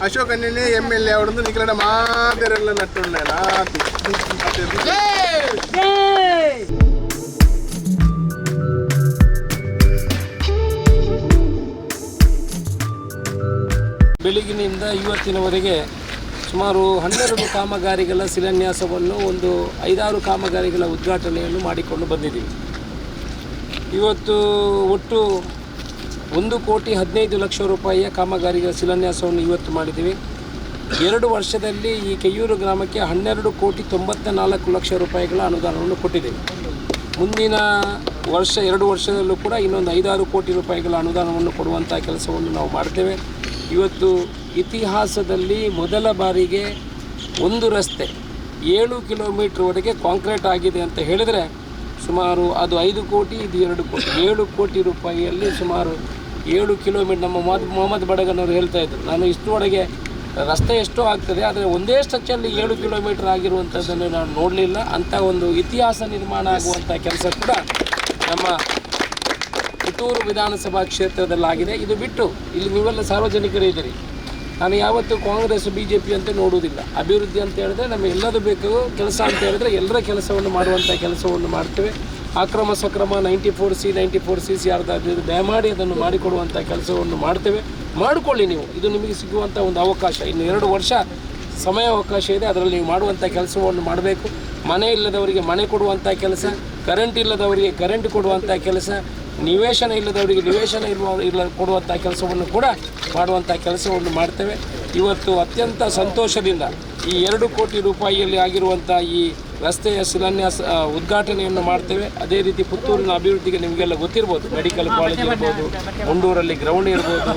ಅಶೋಕ್ ಅನ್ನೇ MLA ಅವಡೊಂದು ನಿಖರಡ ಮಾದರೆಲ್ಲ ನಟ್ಟುಳ್ಳ ಬೆಳಗಿನಿಂದ ಇವತ್ತಿನವರೆಗೆ ಸುಮಾರು 12 ಕಾಮಗಾರಿಗಳ ಶಿಲಾನ್ಯಾಸವನ್ನು, ಒಂದು 5-6 ಕಾಮಗಾರಿಗಳ ಉದ್ಘಾಟನೆಯನ್ನು ಮಾಡಿಕೊಂಡು ಬಂದಿದ್ದೀವಿ. ಇವತ್ತು ಒಟ್ಟು 1,15,00,000 ರೂಪಾಯಿಯ ಕಾಮಗಾರಿಗಳ ಶಿಲಾನ್ಯಾಸವನ್ನು ಇವತ್ತು ಮಾಡಿದ್ದೀವಿ. 2 ವರ್ಷದಲ್ಲಿ ಈ ಕೆಯ್ಯೂರು ಗ್ರಾಮಕ್ಕೆ 12,94,00,000 ರೂಪಾಯಿಗಳ ಅನುದಾನವನ್ನು ಕೊಟ್ಟಿದ್ದೇವೆ. ಮುಂದಿನ ವರ್ಷ 2 ವರ್ಷದಲ್ಲೂ ಕೂಡ ಇನ್ನೊಂದು 5-6 ಕೋಟಿ ರೂಪಾಯಿಗಳ ಅನುದಾನವನ್ನು ಕೊಡುವಂಥ ಕೆಲಸವನ್ನು ನಾವು ಮಾಡ್ತೇವೆ. ಇವತ್ತು ಇತಿಹಾಸದಲ್ಲಿ ಮೊದಲ ಬಾರಿಗೆ ಒಂದು ರಸ್ತೆ 7 ಕಿಲೋಮೀಟ್ರ್ವರೆಗೆ ಕಾಂಕ್ರೀಟ್ ಆಗಿದೆ ಅಂತ ಹೇಳಿದರೆ ಸುಮಾರು ಅದು 5 ಕೋಟಿ, ಇದು 2 ಕೋಟಿ, 7 ಕೋಟಿ ರೂಪಾಯಿಯಲ್ಲಿ ಸುಮಾರು 7 ಕಿಲೋಮೀಟ್ರ್. ನಮ್ಮ ಮೊಹಮ್ಮದ್ ಬಡಗನವರು ಹೇಳ್ತಾ ಇದ್ದರು, ನಾನು ಇಷ್ಟರೊಳಗೆ ರಸ್ತೆ ಎಷ್ಟೋ ಆಗ್ತದೆ, ಆದರೆ ಒಂದೇ ಸ್ಟ್ರಕ್ಚರ್ಲಿ 7 ಕಿಲೋಮೀಟ್ರ್ ಆಗಿರುವಂಥದ್ದನ್ನು ನಾನು ನೋಡಲಿಲ್ಲ. ಅಂಥ ಒಂದು ಇತಿಹಾಸ ನಿರ್ಮಾಣ ಆಗುವಂಥ ಕೆಲಸ ಕೂಡ ನಮ್ಮ ಪುತ್ತೂರು ವಿಧಾನಸಭಾ ಕ್ಷೇತ್ರದಲ್ಲಾಗಿದೆ. ಇದು ಬಿಟ್ಟು ಇಲ್ಲಿ ನೀವೆಲ್ಲ ಸಾರ್ವಜನಿಕರೇ ಇದ್ದೀರಿ. ನಾನು ಯಾವತ್ತೂ ಕಾಂಗ್ರೆಸ್ BJP ಅಂತ ನೋಡುವುದಿಲ್ಲ. ಅಭಿವೃದ್ಧಿ ಅಂತ ಹೇಳಿದ್ರೆ ನಮಗೆ ಎಲ್ಲದೂ ಬೇಕು. ಕೆಲಸ ಅಂತ ಹೇಳಿದ್ರೆ ಎಲ್ಲರ ಕೆಲಸವನ್ನು ಮಾಡುವಂಥ ಕೆಲಸವನ್ನು ಮಾಡ್ತೇವೆ. ಅಕ್ರಮ ಸಕ್ರಮ 94C 94CC ದಯಮಾಡಿ ಅದನ್ನು ಮಾಡಿಕೊಡುವಂಥ ಕೆಲಸವನ್ನು ಮಾಡ್ತೇವೆ. ಮಾಡಿಕೊಳ್ಳಿ ನೀವು, ಇದು ನಿಮಗೆ ಸಿಗುವಂಥ ಒಂದು ಅವಕಾಶ. ಇನ್ನು 2 ವರ್ಷ ಸಮಯಾವಕಾಶ ಇದೆ, ಅದರಲ್ಲಿ ನೀವು ಮಾಡುವಂಥ ಕೆಲಸವನ್ನು ಮಾಡಬೇಕು. ಮನೆ ಇಲ್ಲದವರಿಗೆ ಮನೆ ಕೊಡುವಂಥ ಕೆಲಸ, ಕರೆಂಟ್ ಇಲ್ಲದವರಿಗೆ ಕರೆಂಟ್ ಕೊಡುವಂಥ ಕೆಲಸ, ನಿವೇಶನ ಇಲ್ಲದವರಿಗೆ ನಿವೇಶನ ಕೊಡುವಂಥ ಕೆಲಸವನ್ನು ಕೂಡ ಮಾಡುವಂಥ ಕೆಲಸವನ್ನು ಮಾಡ್ತೇವೆ. ಇವತ್ತು ಅತ್ಯಂತ ಸಂತೋಷದಿಂದ ಈ 2 ಕೋಟಿ ರೂಪಾಯಿಯಲ್ಲಿ ಆಗಿರುವಂಥ ಈ ರಸ್ತೆಯ ಶಿಲಾನ್ಯಾಸ ಉದ್ಘಾಟನೆಯನ್ನು ಮಾಡ್ತೇವೆ. ಅದೇ ರೀತಿ ಪುತ್ತೂರಿನ ಅಭಿವೃದ್ಧಿಗೆ ನಿಮಗೆಲ್ಲ ಗೊತ್ತಿರ್ಬೋದು, ಮೆಡಿಕಲ್ ಕಾಲೇಜ್ ಇರ್ಬೋದು, ಮುಂಡೂರಲ್ಲಿ ಗ್ರೌಂಡ್ ಇರ್ಬೋದು,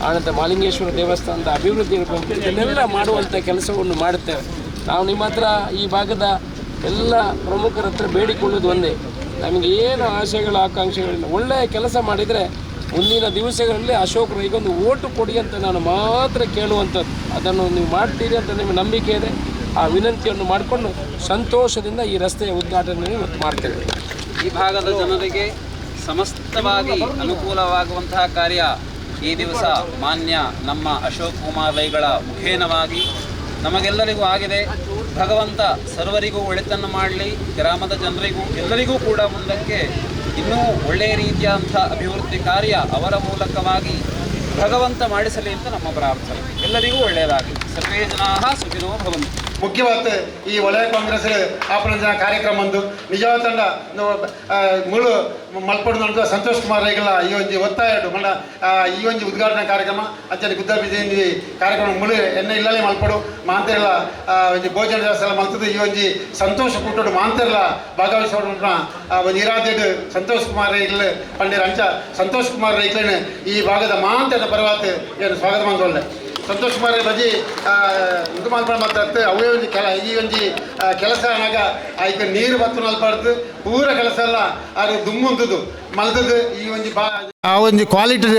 ಆನಂತರ ಮಾಲಿಂಗೇಶ್ವರ ದೇವಸ್ಥಾನದ ಅಭಿವೃದ್ಧಿ ಇರ್ಬೋದು, ಇದನ್ನೆಲ್ಲ ಮಾಡುವಂಥ ಕೆಲಸವನ್ನು ಮಾಡುತ್ತೇವೆ. ನಾವು ನಿಮ್ಮ ಹತ್ರ ಈ ಭಾಗದ ಎಲ್ಲ ಪ್ರಮುಖರ ಹತ್ರ ಬೇಡಿಕೊಳ್ಳೋದು ಒಂದೇ, ನಮಗೆ ಏನು ಆಶಯಗಳ ಆಕಾಂಕ್ಷೆಗಳಿಲ್ಲ, ಒಳ್ಳೆಯ ಕೆಲಸ ಮಾಡಿದರೆ ಮುಂದಿನ ದಿವಸಗಳಲ್ಲಿ ಅಶೋಕ್ ರೈಗೊಂದು ಓಟು ಕೊಡಿ ಅಂತ ನಾನು ಮಾತ್ರ ಕೇಳುವಂಥದ್ದು. ಅದನ್ನು ನೀವು ಮಾಡ್ತೀರಿ ಅಂತ ನಿಮಗೆ ನಂಬಿಕೆ ಇದೆ. ಆ ವಿನಂತಿಯನ್ನು ಮಾಡಿಕೊಂಡು ಸಂತೋಷದಿಂದ ಈ ರಸ್ತೆಯ ಉದ್ಘಾಟನೆಯನ್ನು ಇವತ್ತು ಮಾಡ್ತೇವೆ. ಈ ಭಾಗದ ಜನರಿಗೆ ಸಮಸ್ತವಾಗಿ ಅನುಕೂಲವಾಗುವಂತಹ ಕಾರ್ಯ ಈ ದಿವಸ ಮಾನ್ಯ ನಮ್ಮ ಅಶೋಕ್ ಕುಮಾರ್ ರೈಗಳ ಮುಖೇನವಾಗಿ ನಮಗೆಲ್ಲರಿಗೂ ಆಗಿದೆ. ಭಗವಂತ ಸರ್ವರಿಗೂ ಒಳಿತನ್ನು ಮಾಡಲಿ, ಗ್ರಾಮದ ಜನರಿಗೂ ಎಲ್ಲರಿಗೂ ಕೂಡ ಮುಂದಕ್ಕೆ ಇನ್ನೂ ಒಳ್ಳೆಯ ರೀತಿಯಾದಂಥ ಅಭಿವೃದ್ಧಿ ಕಾರ್ಯ ಅವರ ಮೂಲಕವಾಗಿ ಭಗವಂತ ಮಾಡಿಸಲಿ ಅಂತ ನಮ್ಮ ಪ್ರಾರ್ಥನೆ. ಎಲ್ಲರಿಗೂ ಒಳ್ಳೆಯದಾಗಲಿ. ಸರ್ವೇ ಜನಾಃ ಸುಖಿನೋ ಭವಂತು. ಮುಖ್ಯವಾದ ಈ ವಲಯ ಕಾಂಗ್ರೆಸ್ ಆಪರಂಜನ ಕಾರ್ಯಕ್ರಮ ಒಂದು ನಿಜವಾದ ತಂಡ ಮುಳು ಮಲ್ಪಡು ಸಂತೋಷ್ ಕುಮಾರ್ ರೈಗಳ ಈ ಒಂದು ಒತ್ತಾಯ ಮಲ್ಲ ಈ ಒಂದು ಉದ್ಘಾಟನಾ ಕಾರ್ಯಕ್ರಮ ಅಂಚನೆ ಗುದ್ದ ಬಿಜೆಪಿ ಕಾರ್ಯಕ್ರಮ ಮುಳು ಎಣ್ಣೆ ಇಲ್ಲೇ ಮಲ್ಪಡು ಮಾಂತೆಲ್ಲ ಒಂದು ಭೋಜನ ವ್ಯವಸ್ಥೆ ಎಲ್ಲ ಮಲ್ತದ್ದು ಈ ಒಂದು ಸಂತೋಷ ಕೂಟೋಡು ಮಾಂತೆಲ್ಲ ಭಾಗವಹಿಸೋಣ ಒಂದು ಇರಾದೇಡು ಸಂತೋಷ್ ಕುಮಾರ್ ರೈಗಳು ಪಂಡಿರ ಅಂಚ ಸಂತೋಷ್ ಕುಮಾರ್ ರೈಗಳನ್ನ ಈ ಭಾಗದ ಮಾಂತೆದ ಪರವಾತ ಏನು ಸ್ವಾಗತ ಮಂದೊಳ್ಳೆ ಸಂತೋಷ್ ಕುಮಾರ್ ಬಜಿ ಇದು ಮಾಡ್ಕೊಂಡು ಮಾತಾಡ್ತು ಅವೇ ಒಂದು ಈ ಒಂದು ಕೆಲಸ ಅನ್ನಾಗ ಆಯ್ಕೆ ನೀರು ಬತ್ತು ನಲ್ಬಾರ್ದು ಪೂರ ಕೆಲಸ ಎಲ್ಲ ಅದು ದುಮ್ಮುಂತದ್ದು ಮಲ್ತದ್ದು ಈ ಒಂದು ಆ ಒಂದು ಕ್ವಾಲಿಟಿ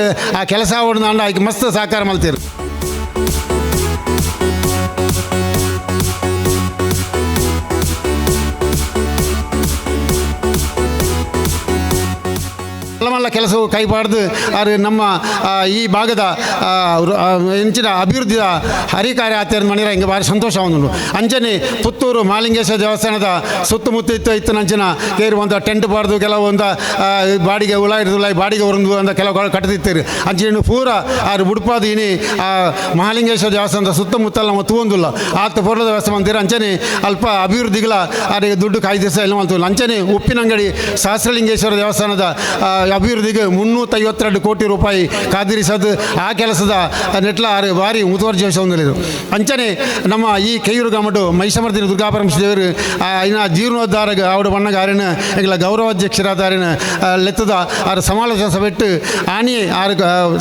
ಆ ಕೆಲಸ ಹೊಡೆದು ಆಯ್ಕೆ ಮಸ್ತ್ ಸಹಕಾರ ಮಲ್ತೀರು. ಮಲ್ಲ ಕೆಲಸವು ಕೈಪಾಡ್ದು ಅದು ನಮ್ಮ ಈ ಭಾಗದ ಹೆಂಚಿನ ಅಭಿವೃದ್ಧಿಯ ಹರಿಕಾರ್ಯ ಆಚರಣೆ ಮಾಡಿರ ಹಿಂಗೆ ಭಾರಿ ಸಂತೋಷ ಒಂದು ಅಂಚನೆ ಪುತ್ತೂರು ಮಾಲಿಂಗೇಶ್ವರ ದೇವಸ್ಥಾನದ ಸುತ್ತಮುತ್ತ ಇತ್ತು ನಂಚಿನ ಕೇರು ಒಂದು ಟೆಂಟ್ ಬಾರ್ದು ಕೆಲವೊಂದು ಬಾಡಿಗೆ ಉಲಾಯಿ ಬಾಡಿಗೆ ಒಂದು ಅಂತ ಕೆಲವು ಕಟ್ಟದಿತ್ತೀರಿ ಅಂಚನೆ ಪೂರ ಅದು ಬುಡ್ಪಾದ ಇನಿ ಮಹಾಲಿಂಗೇಶ್ವರ ದೇವಸ್ಥಾನದ ಸುತ್ತಮುತ್ತಲ ನಮ್ಮ ತೂಂದಿಲ್ಲ ಆತ ಪೂರ್ಣದ ವ್ಯವಸ್ಥೆ ಮಾಡ್ತೀರಿ ಅಂಚನೆ ಅಲ್ಪ ಅಭಿವೃದ್ಧಿಗಳ ಅದಕ್ಕೆ ದುಡ್ಡು ಕಾಯ್ದಿಸ ಎಲ್ಲ ಮಾಡ್ತೀವಿ ಅಂಚನೆ ಉಪ್ಪಿನಂಗಡಿ ಸಹಸ್ರಲಿಂಗೇಶ್ವರ ದೇವಸ್ಥಾನದ ಅಭಿವೃದ್ಧಿಗೆ 352 ಕೋಟಿ ರೂಪಾಯಿ ಕಾದಿರಿಸೋದು ಆ ಕೆಲಸದ ನೆಟ್ಲ ಭಾರಿ ಮುತುವರ್ಜಿ ಹೊಂದಿದ್ರು. ಅಂಚನೆ ನಮ್ಮ ಈ ಕೆಯ್ಯೂರು ಗ್ರಾಮಡು ಮೈಸಮರ್ದಿನ ದುರ್ಗಾಪರಮೇಶ್ವರ ದೇವರು ಇನ್ನು ಜೀರ್ಣೋದ್ಧಾರ ಅವಡ ಬಣ್ಣಗ ಆರಿನ ಈಗಲ ಗೌರವಾಧ್ಯಕ್ಷರಾದ ಆರಿನ ಲೆತ್ತದ ಆರು ಸಮಾಲೋಚನಾ ಸಭೆ ಇಟ್ಟು ಆನಿ ಆರು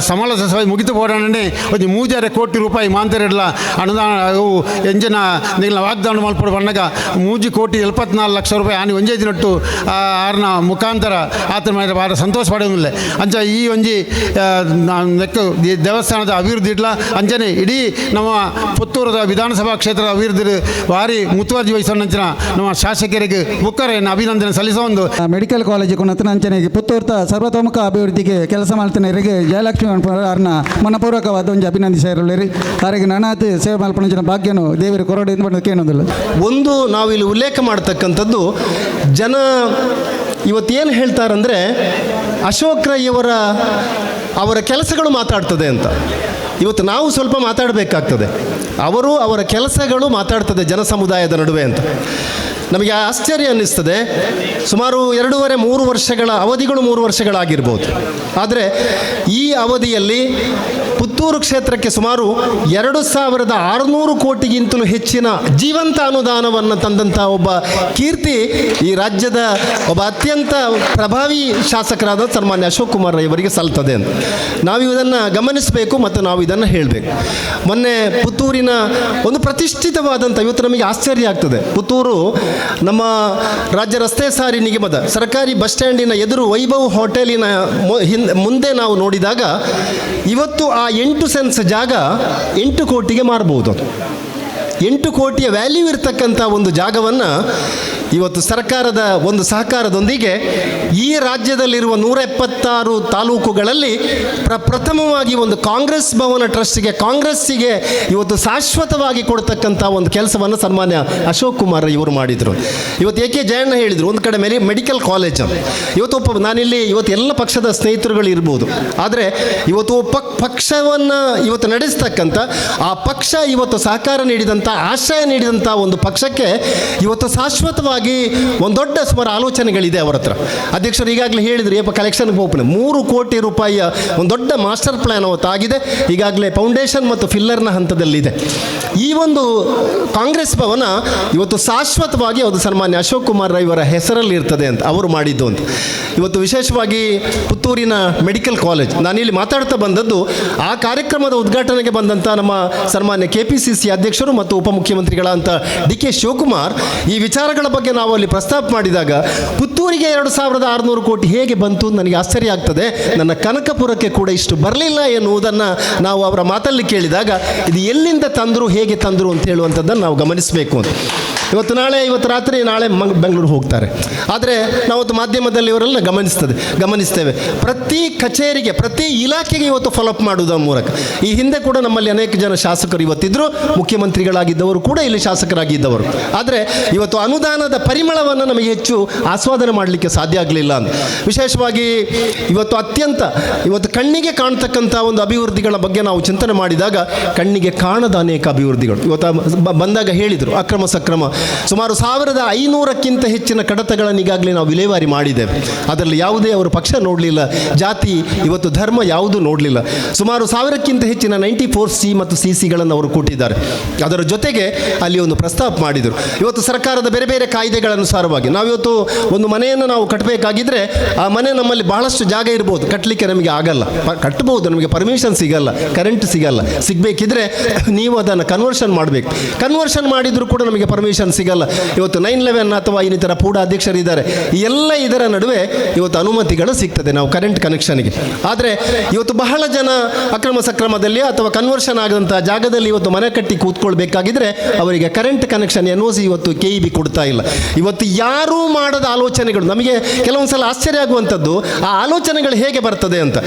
ಸಮಾಲೋಚನಾ ಸಭೆ ಮುಗಿತು ಪೋಡಾಣೆ ಒಂದು 3 ಕೋಟಿ ರೂಪಾಯಿ ಮಾಂತರೆಡ್ಲ ಅನುದಾನ ಅವು ಎಂಜಿನ ನಿಗಲ ವಾಗ್ದಾನ ಮಲ್ಪಡ ಬಣ್ಣಗ 3 ಕೋಟಿ 74 ಲಕ್ಷ ರೂಪಾಯಿ ಆನಿ ಒಂಜೇ ದಿನಟ್ಟು ಆರ್ನ ಮುಖಾಂತರ ಆತನ ಭಾಳ ಸಂತೋಷ ವಾಪಸ್ ಪಡೆಯೋದಿಲ್ಲ ಅಂಚ ಈ ಒಂಜಿ ನೆಕ್ಕು ದೇವಸ್ಥಾನದ ಅಭಿವೃದ್ಧಿ ಇಟ್ಲ ಅಂಚನೆ ಇಡೀ ನಮ್ಮ ಪುತ್ತೂರದ ವಿಧಾನಸಭಾ ಕ್ಷೇತ್ರದ ಅಭಿವೃದ್ಧಿ ಭಾರಿ ಮುತುವರ್ಜಿ ವಹಿಸೋಣಂಚಿನ ನಮ್ಮ ಶಾಸಕರಿಗೆ ಬುಕ್ಕರೇನು ಅಭಿನಂದನೆ ಸಲ್ಲಿಸೋ ಒಂದು ಮೆಡಿಕಲ್ ಕಾಲೇಜು ಕೊನತನ ಅಂಚನೆಗೆ ಪುತ್ತೂರ್ತ ಸರ್ವತೋಮುಖ ಅಭಿವೃದ್ಧಿಗೆ ಕೆಲಸ ಮಾಡ್ತಾನೆ ಜಯಲಕ್ಷ್ಮಿ ಅವ್ರನ್ನ ಮನಪೂರ್ವಕವಾದ ಒಂದು ಅಭಿನಂದಿಸಿರಲಿ ಅವರಿಗೆ ನನಾತ್ ಸೇವೆ ಮಲ್ಪಣಿನ ಭಾಗ್ಯನು ದೇವರು ಕೊರಡೆ ಕೇಳೋದಿಲ್ಲ. ಒಂದು ನಾವಿಲ್ಲಿ ಉಲ್ಲೇಖ ಮಾಡ್ತಕ್ಕಂಥದ್ದು ಜನ ಇವತ್ತೇನು ಹೇಳ್ತಾರಂದರೆ ಅಶೋಕ್ ರೈ ಅವರ ಕೆಲಸಗಳು ಮಾತಾಡ್ತದೆ ಅಂತ. ಇವತ್ತು ನಾವು ಸ್ವಲ್ಪ ಮಾತಾಡಬೇಕಾಗ್ತದೆ, ಅವರ ಕೆಲಸಗಳು ಮಾತಾಡ್ತದೆ ಜನ ಸಮುದಾಯದ ನಡುವೆ ಅಂತ. ನಮಗೆ ಆಶ್ಚರ್ಯ ಅನ್ನಿಸ್ತದೆ. ಸುಮಾರು 2.5-3 ವರ್ಷಗಳ ಅವಧಿಗಳು 3 ವರ್ಷಗಳಾಗಿರ್ಬೋದು. ಆದರೆ ಈ ಅವಧಿಯಲ್ಲಿ ಪುತ್ತೂರು ಕ್ಷೇತ್ರಕ್ಕೆ ಸುಮಾರು 2600 ಕೋಟಿಗಿಂತಲೂ ಹೆಚ್ಚಿನ ಜೀವಂತ ಅನುದಾನವನ್ನು ತಂದಂಥ ಒಬ್ಬ ಕೀರ್ತಿ ಈ ರಾಜ್ಯದ ಒಬ್ಬ ಅತ್ಯಂತ ಪ್ರಭಾವಿ ಶಾಸಕರಾದ ಸನ್ಮಾನ್ಯ ಅಶೋಕ್ ಕುಮಾರ್ ರೈ ಅವರಿಗೆ ಸಲ್ತದೆ ಅಂತ ನಾವು ಇದನ್ನು ಗಮನಿಸಬೇಕು ಮತ್ತು ನಾವು ಇದನ್ನು ಹೇಳಬೇಕು. ಮೊನ್ನೆ ಪುತ್ತೂರಿನ ಒಂದು ಪ್ರತಿಷ್ಠಿತವಾದಂಥ, ಇವತ್ತು ನಮಗೆ ಆಶ್ಚರ್ಯ ಆಗ್ತದೆ, ಪುತ್ತೂರು ನಮ್ಮ ರಾಜ್ಯ ರಸ್ತೆ ಸಾರಿಗೆ ನಿಗಮದ ಸರ್ಕಾರಿ ಬಸ್ ಸ್ಟ್ಯಾಂಡಿನ ಎದುರು ವೈಭವ್ ಹೋಟೆಲಿನ ಮುಂದೆ ನಾವು ನೋಡಿದಾಗ ಇವತ್ತು ಆ 8 ಸೆನ್ಸ್ ಜಾಗ 8 ಕೋಟಿಗೆ ಮಾರಬಹುದು. 8 ಕೋಟಿಯ ವ್ಯಾಲ್ಯೂ ಇರತಕ್ಕಂಥ ಒಂದು ಜಾಗವನ್ನು ಇವತ್ತು ಸರ್ಕಾರದ ಒಂದು ಸಹಕಾರದೊಂದಿಗೆ ಈ ರಾಜ್ಯದಲ್ಲಿರುವ 176 ತಾಲೂಕುಗಳಲ್ಲಿ ಪ್ರಥಮವಾಗಿ ಒಂದು ಕಾಂಗ್ರೆಸ್ ಭವನ ಟ್ರಸ್ಟಿಗೆ, ಕಾಂಗ್ರೆಸ್ಸಿಗೆ ಇವತ್ತು ಶಾಶ್ವತವಾಗಿ ಕೊಡ್ತಕ್ಕಂಥ ಒಂದು ಕೆಲಸವನ್ನು ಸನ್ಮಾನ್ಯ ಅಶೋಕ್ ಕುಮಾರ್ ಇವರು ಮಾಡಿದರು. ಇವತ್ತು ಏಕೆ ಜಯಣ್ಣ ಹೇಳಿದರು, ಒಂದು ಕಡೆ ಮೆಡಿಕಲ್ ಕಾಲೇಜ್ ಇವತ್ತು ನಾನಿಲ್ಲಿ ಇವತ್ತು ಎಲ್ಲ ಪಕ್ಷದ ಸ್ನೇಹಿತರುಗಳು ಇರ್ಬೋದು, ಆದರೆ ಇವತ್ತು ಪಕ್ಷವನ್ನು ಇವತ್ತು ನಡೆಸ್ತಕ್ಕಂಥ ಆ ಪಕ್ಷ ಇವತ್ತು ಸಹಕಾರ ನೀಡಿದಂಥ, ಆಶ್ರಯ ನೀಡಿದಂಥ ಒಂದು ಪಕ್ಷಕ್ಕೆ ಇವತ್ತು ಶಾಶ್ವತವಾಗಿ ಒಂದು ದೊಡ್ಡ ಸುಮಾರು ಆಲೋಚನೆಗಳಿದೆ ಅವರ ಹತ್ರ. ಅಧ್ಯಕ್ಷರು ಈಗಾಗಲೇ ಹೇಳಿದರು, ಕಲೆಕ್ಷನ್ಗೆ ಓಪನ್ 3 ಕೋಟಿ ರೂಪಾಯಿಯ ಒಂದು ದೊಡ್ಡ ಮಾಸ್ಟರ್ ಪ್ಲ್ಯಾನ್ ಅವತ್ತು ಆಗಿದೆ. ಈಗಾಗಲೇ ಫೌಂಡೇಶನ್ ಮತ್ತು ಫಿಲ್ಲರ್ನ ಹಂತದಲ್ಲಿದೆ. ಈ ಒಂದು ಕಾಂಗ್ರೆಸ್ ಭವನ ಇವತ್ತು ಶಾಶ್ವತವಾಗಿ ಅದು ಸನ್ಮಾನ್ಯ ಅಶೋಕ್ ಕುಮಾರ್ ರೈ ಅವರ ಹೆಸರಲ್ಲಿ ಇರ್ತದೆ ಅಂತ ಅವರು ಮಾಡಿದ್ದು ಅಂತ. ಇವತ್ತು ವಿಶೇಷವಾಗಿ ಪುತ್ತೂರಿನ ಮೆಡಿಕಲ್ ಕಾಲೇಜ್, ನಾನಿಲ್ಲಿ ಮಾತಾಡ್ತಾ ಬಂದದ್ದು ಆ ಕಾರ್ಯಕ್ರಮದ ಉದ್ಘಾಟನೆಗೆ ಬಂದಂಥ ನಮ್ಮ ಸನ್ಮಾನ್ಯ KPCC ಅಧ್ಯಕ್ಷರು ಮತ್ತು ಉಪಮುಖ್ಯಮಂತ್ರಿಗಳಂತ DK ಶಿವಕುಮಾರ್ ಈ ವಿಚಾರಗಳ ಬಗ್ಗೆ ನಾವು ಅಲ್ಲಿ ಪ್ರಸ್ತಾಪ ಮಾಡಿದಾಗ ಪುತ್ತೂರಿಗೆ 2600 ಕೋಟಿ ಹೇಗೆ ಬಂತು ನನಗೆ ಆಶ್ಚರ್ಯ ಆಗ್ತದೆ. ನನ್ನ ಕನಕಪುರಕ್ಕೆ ಕೂಡ ಇಷ್ಟು ಬರಲಿಲ್ಲ ಎನ್ನುವುದನ್ನು ನಾವು ಅವರ ಮಾತಲ್ಲಿ ಕೇಳಿದಾಗ ಇದು ಎಲ್ಲಿಂದ ತಂದರು, ಹೇಗೆ ತಂದರು ಅಂತ ಹೇಳುವಂಥದ್ದನ್ನು ನಾವು ಗಮನಿಸಬೇಕು ಅಂತ. ಇವತ್ತು ರಾತ್ರಿ ನಾಳೆ ಬೆಂಗಳೂರು ಹೋಗ್ತಾರೆ. ಆದರೆ ನಾವತ್ತು ಮಾಧ್ಯಮದಲ್ಲಿ ಇವರೆಲ್ಲ ಗಮನಿಸ್ತೇವೆ ಪ್ರತಿ ಕಚೇರಿಗೆ, ಪ್ರತಿ ಇಲಾಖೆಗೆ ಇವತ್ತು ಫಾಲೋಅಪ್ ಮಾಡುವುದರ ಮೂಲಕ. ಈ ಹಿಂದೆ ಕೂಡ ನಮ್ಮಲ್ಲಿ ಅನೇಕ ಜನ ಶಾಸಕರು ಇವತ್ತಿದ್ದರು, ಮುಖ್ಯಮಂತ್ರಿಗಳಾಗಿದ್ದವರು ಕೂಡ ಇಲ್ಲಿ ಶಾಸಕರಾಗಿದ್ದವರು. ಆದರೆ ಇವತ್ತು ಅನುದಾನದ ಪರಿಮಳವನ್ನು ನಮಗೆ ಹೆಚ್ಚು ಆಸ್ವಾದನೆ ಮಾಡಲಿಕ್ಕೆ ಸಾಧ್ಯ ಆಗಲಿಲ್ಲ ಅಂತ. ವಿಶೇಷವಾಗಿ ಇವತ್ತು ಕಣ್ಣಿಗೆ ಕಾಣ್ತಕ್ಕಂಥ ಒಂದು ಅಭಿವೃದ್ಧಿಗಳ ಬಗ್ಗೆ ನಾವು ಚಿಂತನೆ ಮಾಡಿದಾಗ ಕಣ್ಣಿಗೆ ಕಾಣದ ಅನೇಕ ಅಭಿವೃದ್ಧಿಗಳು ಇವತ್ತು ಬಂದಾಗ ಹೇಳಿದರು. ಅಕ್ರಮ ಸಕ್ರಮ ಸುಮಾರು 1500ಕ್ಕಿಂತ ಹೆಚ್ಚಿನ ಕಡತಗಳನ್ನು ಈಗಾಗಲೇ ನಾವು ವಿಲೇವಾರಿ ಮಾಡಿದ್ದೇವೆ. ಅದರಲ್ಲಿ ಯಾವುದೇ ಅವರು ಪಕ್ಷ ನೋಡಲಿಲ್ಲ, ಜಾತಿ ಇವತ್ತು ಧರ್ಮ ಯಾವುದೂ ನೋಡಲಿಲ್ಲ. ಸುಮಾರು 1000ಕ್ಕಿಂತ ಹೆಚ್ಚಿನ 94C ಮತ್ತು CCಗಳನ್ನು ಅವರು ಕೊಟ್ಟಿದ್ದಾರೆ. ಅದರ ಜೊತೆಗೆ ಅಲ್ಲಿ ಒಂದು ಪ್ರಸ್ತಾಪ ಮಾಡಿದರು. ಇವತ್ತು ಸರ್ಕಾರದ ಬೇರೆ ಬೇರೆ ಕಾಯ್ದೆಗಳ ಅನುಸಾರವಾಗಿ ನಾವಿವತ್ತು ಒಂದು ಮನೆಯನ್ನು ನಾವು ಕಟ್ಟಬೇಕಾಗಿದ್ದರೆ ಆ ಮನೆ ನಮ್ಮಲ್ಲಿ ಬಹಳಷ್ಟು ಜಾಗ ಇರ್ಬೋದು, ಕಟ್ಟಲಿಕ್ಕೆ ನಮಗೆ ಆಗಲ್ಲ, ಕಟ್ಟಬಹುದು, ನಮಗೆ ಪರ್ಮಿಷನ್ ಸಿಗಲ್ಲ, ಕರೆಂಟ್ ಸಿಗಲ್ಲ. ಸಿಗಬೇಕಿದ್ರೆ ನೀವು ಅದನ್ನು ಕನ್ವರ್ಷನ್ ಮಾಡಬೇಕು. ಕನ್ವರ್ಷನ್ ಮಾಡಿದರೂ ಕೂಡ ನಮಗೆ ಪರ್ಮಿಷನ್ ಸಿಗಲ್ಲ. ಇವತ್ತು 911 ಅಥವಾ ಇನ್ನಿತರ ಪೂಡ ಅಧ್ಯಕ್ಷರಿದ್ದಾರೆ. ಎಲ್ಲ ಇದರ ನಡುವೆ ಇವತ್ತು ಅನುಮತಿಗಳು ಸಿಗ್ತದೆ ನಾವು ಕರೆಂಟ್ ಕನೆಕ್ಷನ್ಗೆ. ಆದರೆ ಇವತ್ತು ಬಹಳ ಜನ ಅಕ್ರಮ ಸಕ್ರಮದಲ್ಲಿ ಅಥವಾ ಕನ್ವರ್ಷನ್ ಆದಂಥ ಜಾಗದಲ್ಲಿ ಇವತ್ತು ಮನೆ ಕಟ್ಟಿ ಕೂತ್ಕೊಳ್ಬೇಕಾಗಿದ್ರೆ ಅವರಿಗೆ ಕರೆಂಟ್ ಕನೆಕ್ಷನ್ NOC ಇವತ್ತು KEB ಕೊಡ್ತಾ ಇಲ್ಲ. ಇವತ್ತು ಯಾರೂ ಮಾಡದ ಆಲೋಚನೆಗಳು ನಮಗೆ ಕೆಲವೊಂದು ಸಲ ಆಶ್ಚರ್ಯ ಆಗುವಂಥದ್ದು, ಆ ಆಲೋಚನೆಗಳು ಹೇಗೆ ಬರ್ತದೆ ಅಂತ.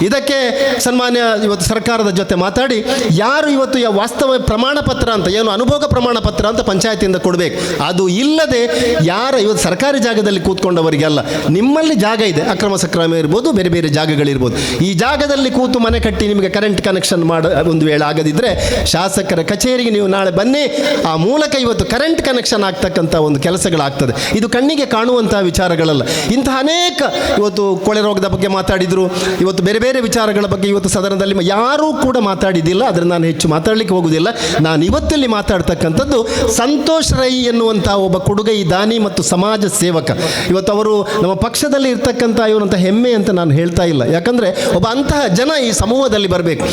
ಇದಕ್ಕೆ ಸನ್ಮಾನ್ಯ ಇವತ್ತು ಸರ್ಕಾರದ ಜೊತೆ ಮಾತಾಡಿ ಯಾರು ಇವತ್ತು ವಾಸ್ತವ ಪ್ರಮಾಣ ಪತ್ರ ಅಂತ ಏನು ಅನುಭೋಗ ಪ್ರಮಾಣ ಪತ್ರ ಅಂತ ಪಂಚಾಯತಿಯಿಂದ ಕೊಡಬೇಕು, ಅದು ಇಲ್ಲದೆ ಯಾರ ಇವತ್ತು ಸರ್ಕಾರಿ ಜಾಗದಲ್ಲಿ ಕೂತ್ಕೊಂಡವರಿಗೆಲ್ಲ ನಿಮ್ಮಲ್ಲಿ ಜಾಗ ಇದೆ, ಅಕ್ರಮ ಸಕ್ರಮ ಇರ್ಬೋದು, ಬೇರೆ ಬೇರೆ ಜಾಗಗಳಿರ್ಬೋದು, ಈ ಜಾಗದಲ್ಲಿ ಕೂತು ಮನೆ ಕಟ್ಟಿ ನಿಮಗೆ ಕರೆಂಟ್ ಕನೆಕ್ಷನ್ ಒಂದು ವೇಳೆ ಆಗದಿದ್ದರೆ ಶಾಸಕರ ಕಚೇರಿಗೆ ನೀವು ನಾಳೆ ಬನ್ನಿ, ಆ ಮೂಲಕ ಇವತ್ತು ಕರೆಂಟ್ ಕನೆಕ್ಷನ್ ಆಗ್ತಕ್ಕಂಥ ಒಂದು ಕೆಲಸಗಳಾಗ್ತದೆ. ಇದು ಕಣ್ಣಿಗೆ ಕಾಣುವಂಥ ವಿಚಾರಗಳಲ್ಲ. ಇಂತಹ ಅನೇಕ ಇವತ್ತು ಕೊಳೆ ರೋಗದ ಬಗ್ಗೆ ಮಾತಾಡಿದರು, ಇವತ್ತು ಬೇರೆ ಬೇರೆ ವಿಚಾರಗಳ ಬಗ್ಗೆ ಇವತ್ತು ಸದನದಲ್ಲಿ ಯಾರೂ ಕೂಡ ಮಾತಾಡಿದ್ದಿಲ್ಲ. ಆದರೆ ನಾನು ಹೆಚ್ಚು ಮಾತಾಡಲಿಕ್ಕೆ ಹೋಗುವುದಿಲ್ಲ. ನಾನು ಇವತ್ತಲ್ಲಿ ಮಾತಾಡ್ತಕ್ಕಂಥದ್ದು ಸಂತೋಷ್ ರೈ ಎನ್ನುವಂಥ ಒಬ್ಬ ಕೊಡುಗೈ ದಾನಿ ಮತ್ತು ಸಮಾಜ ಸೇವಕ. ಇವತ್ತು ಅವರು ನಮ್ಮ ಪಕ್ಷದಲ್ಲಿ ಇರ್ತಕ್ಕಂಥ ಇವರಂಥ ಹೆಮ್ಮೆ ಅಂತ ನಾನು ಹೇಳ್ತಾ ಇಲ್ಲ, ಯಾಕಂದರೆ ಒಬ್ಬ ಅಂತಹ ಜನ ಈ ಸಮೂಹದಲ್ಲಿ ಬರಬೇಕು.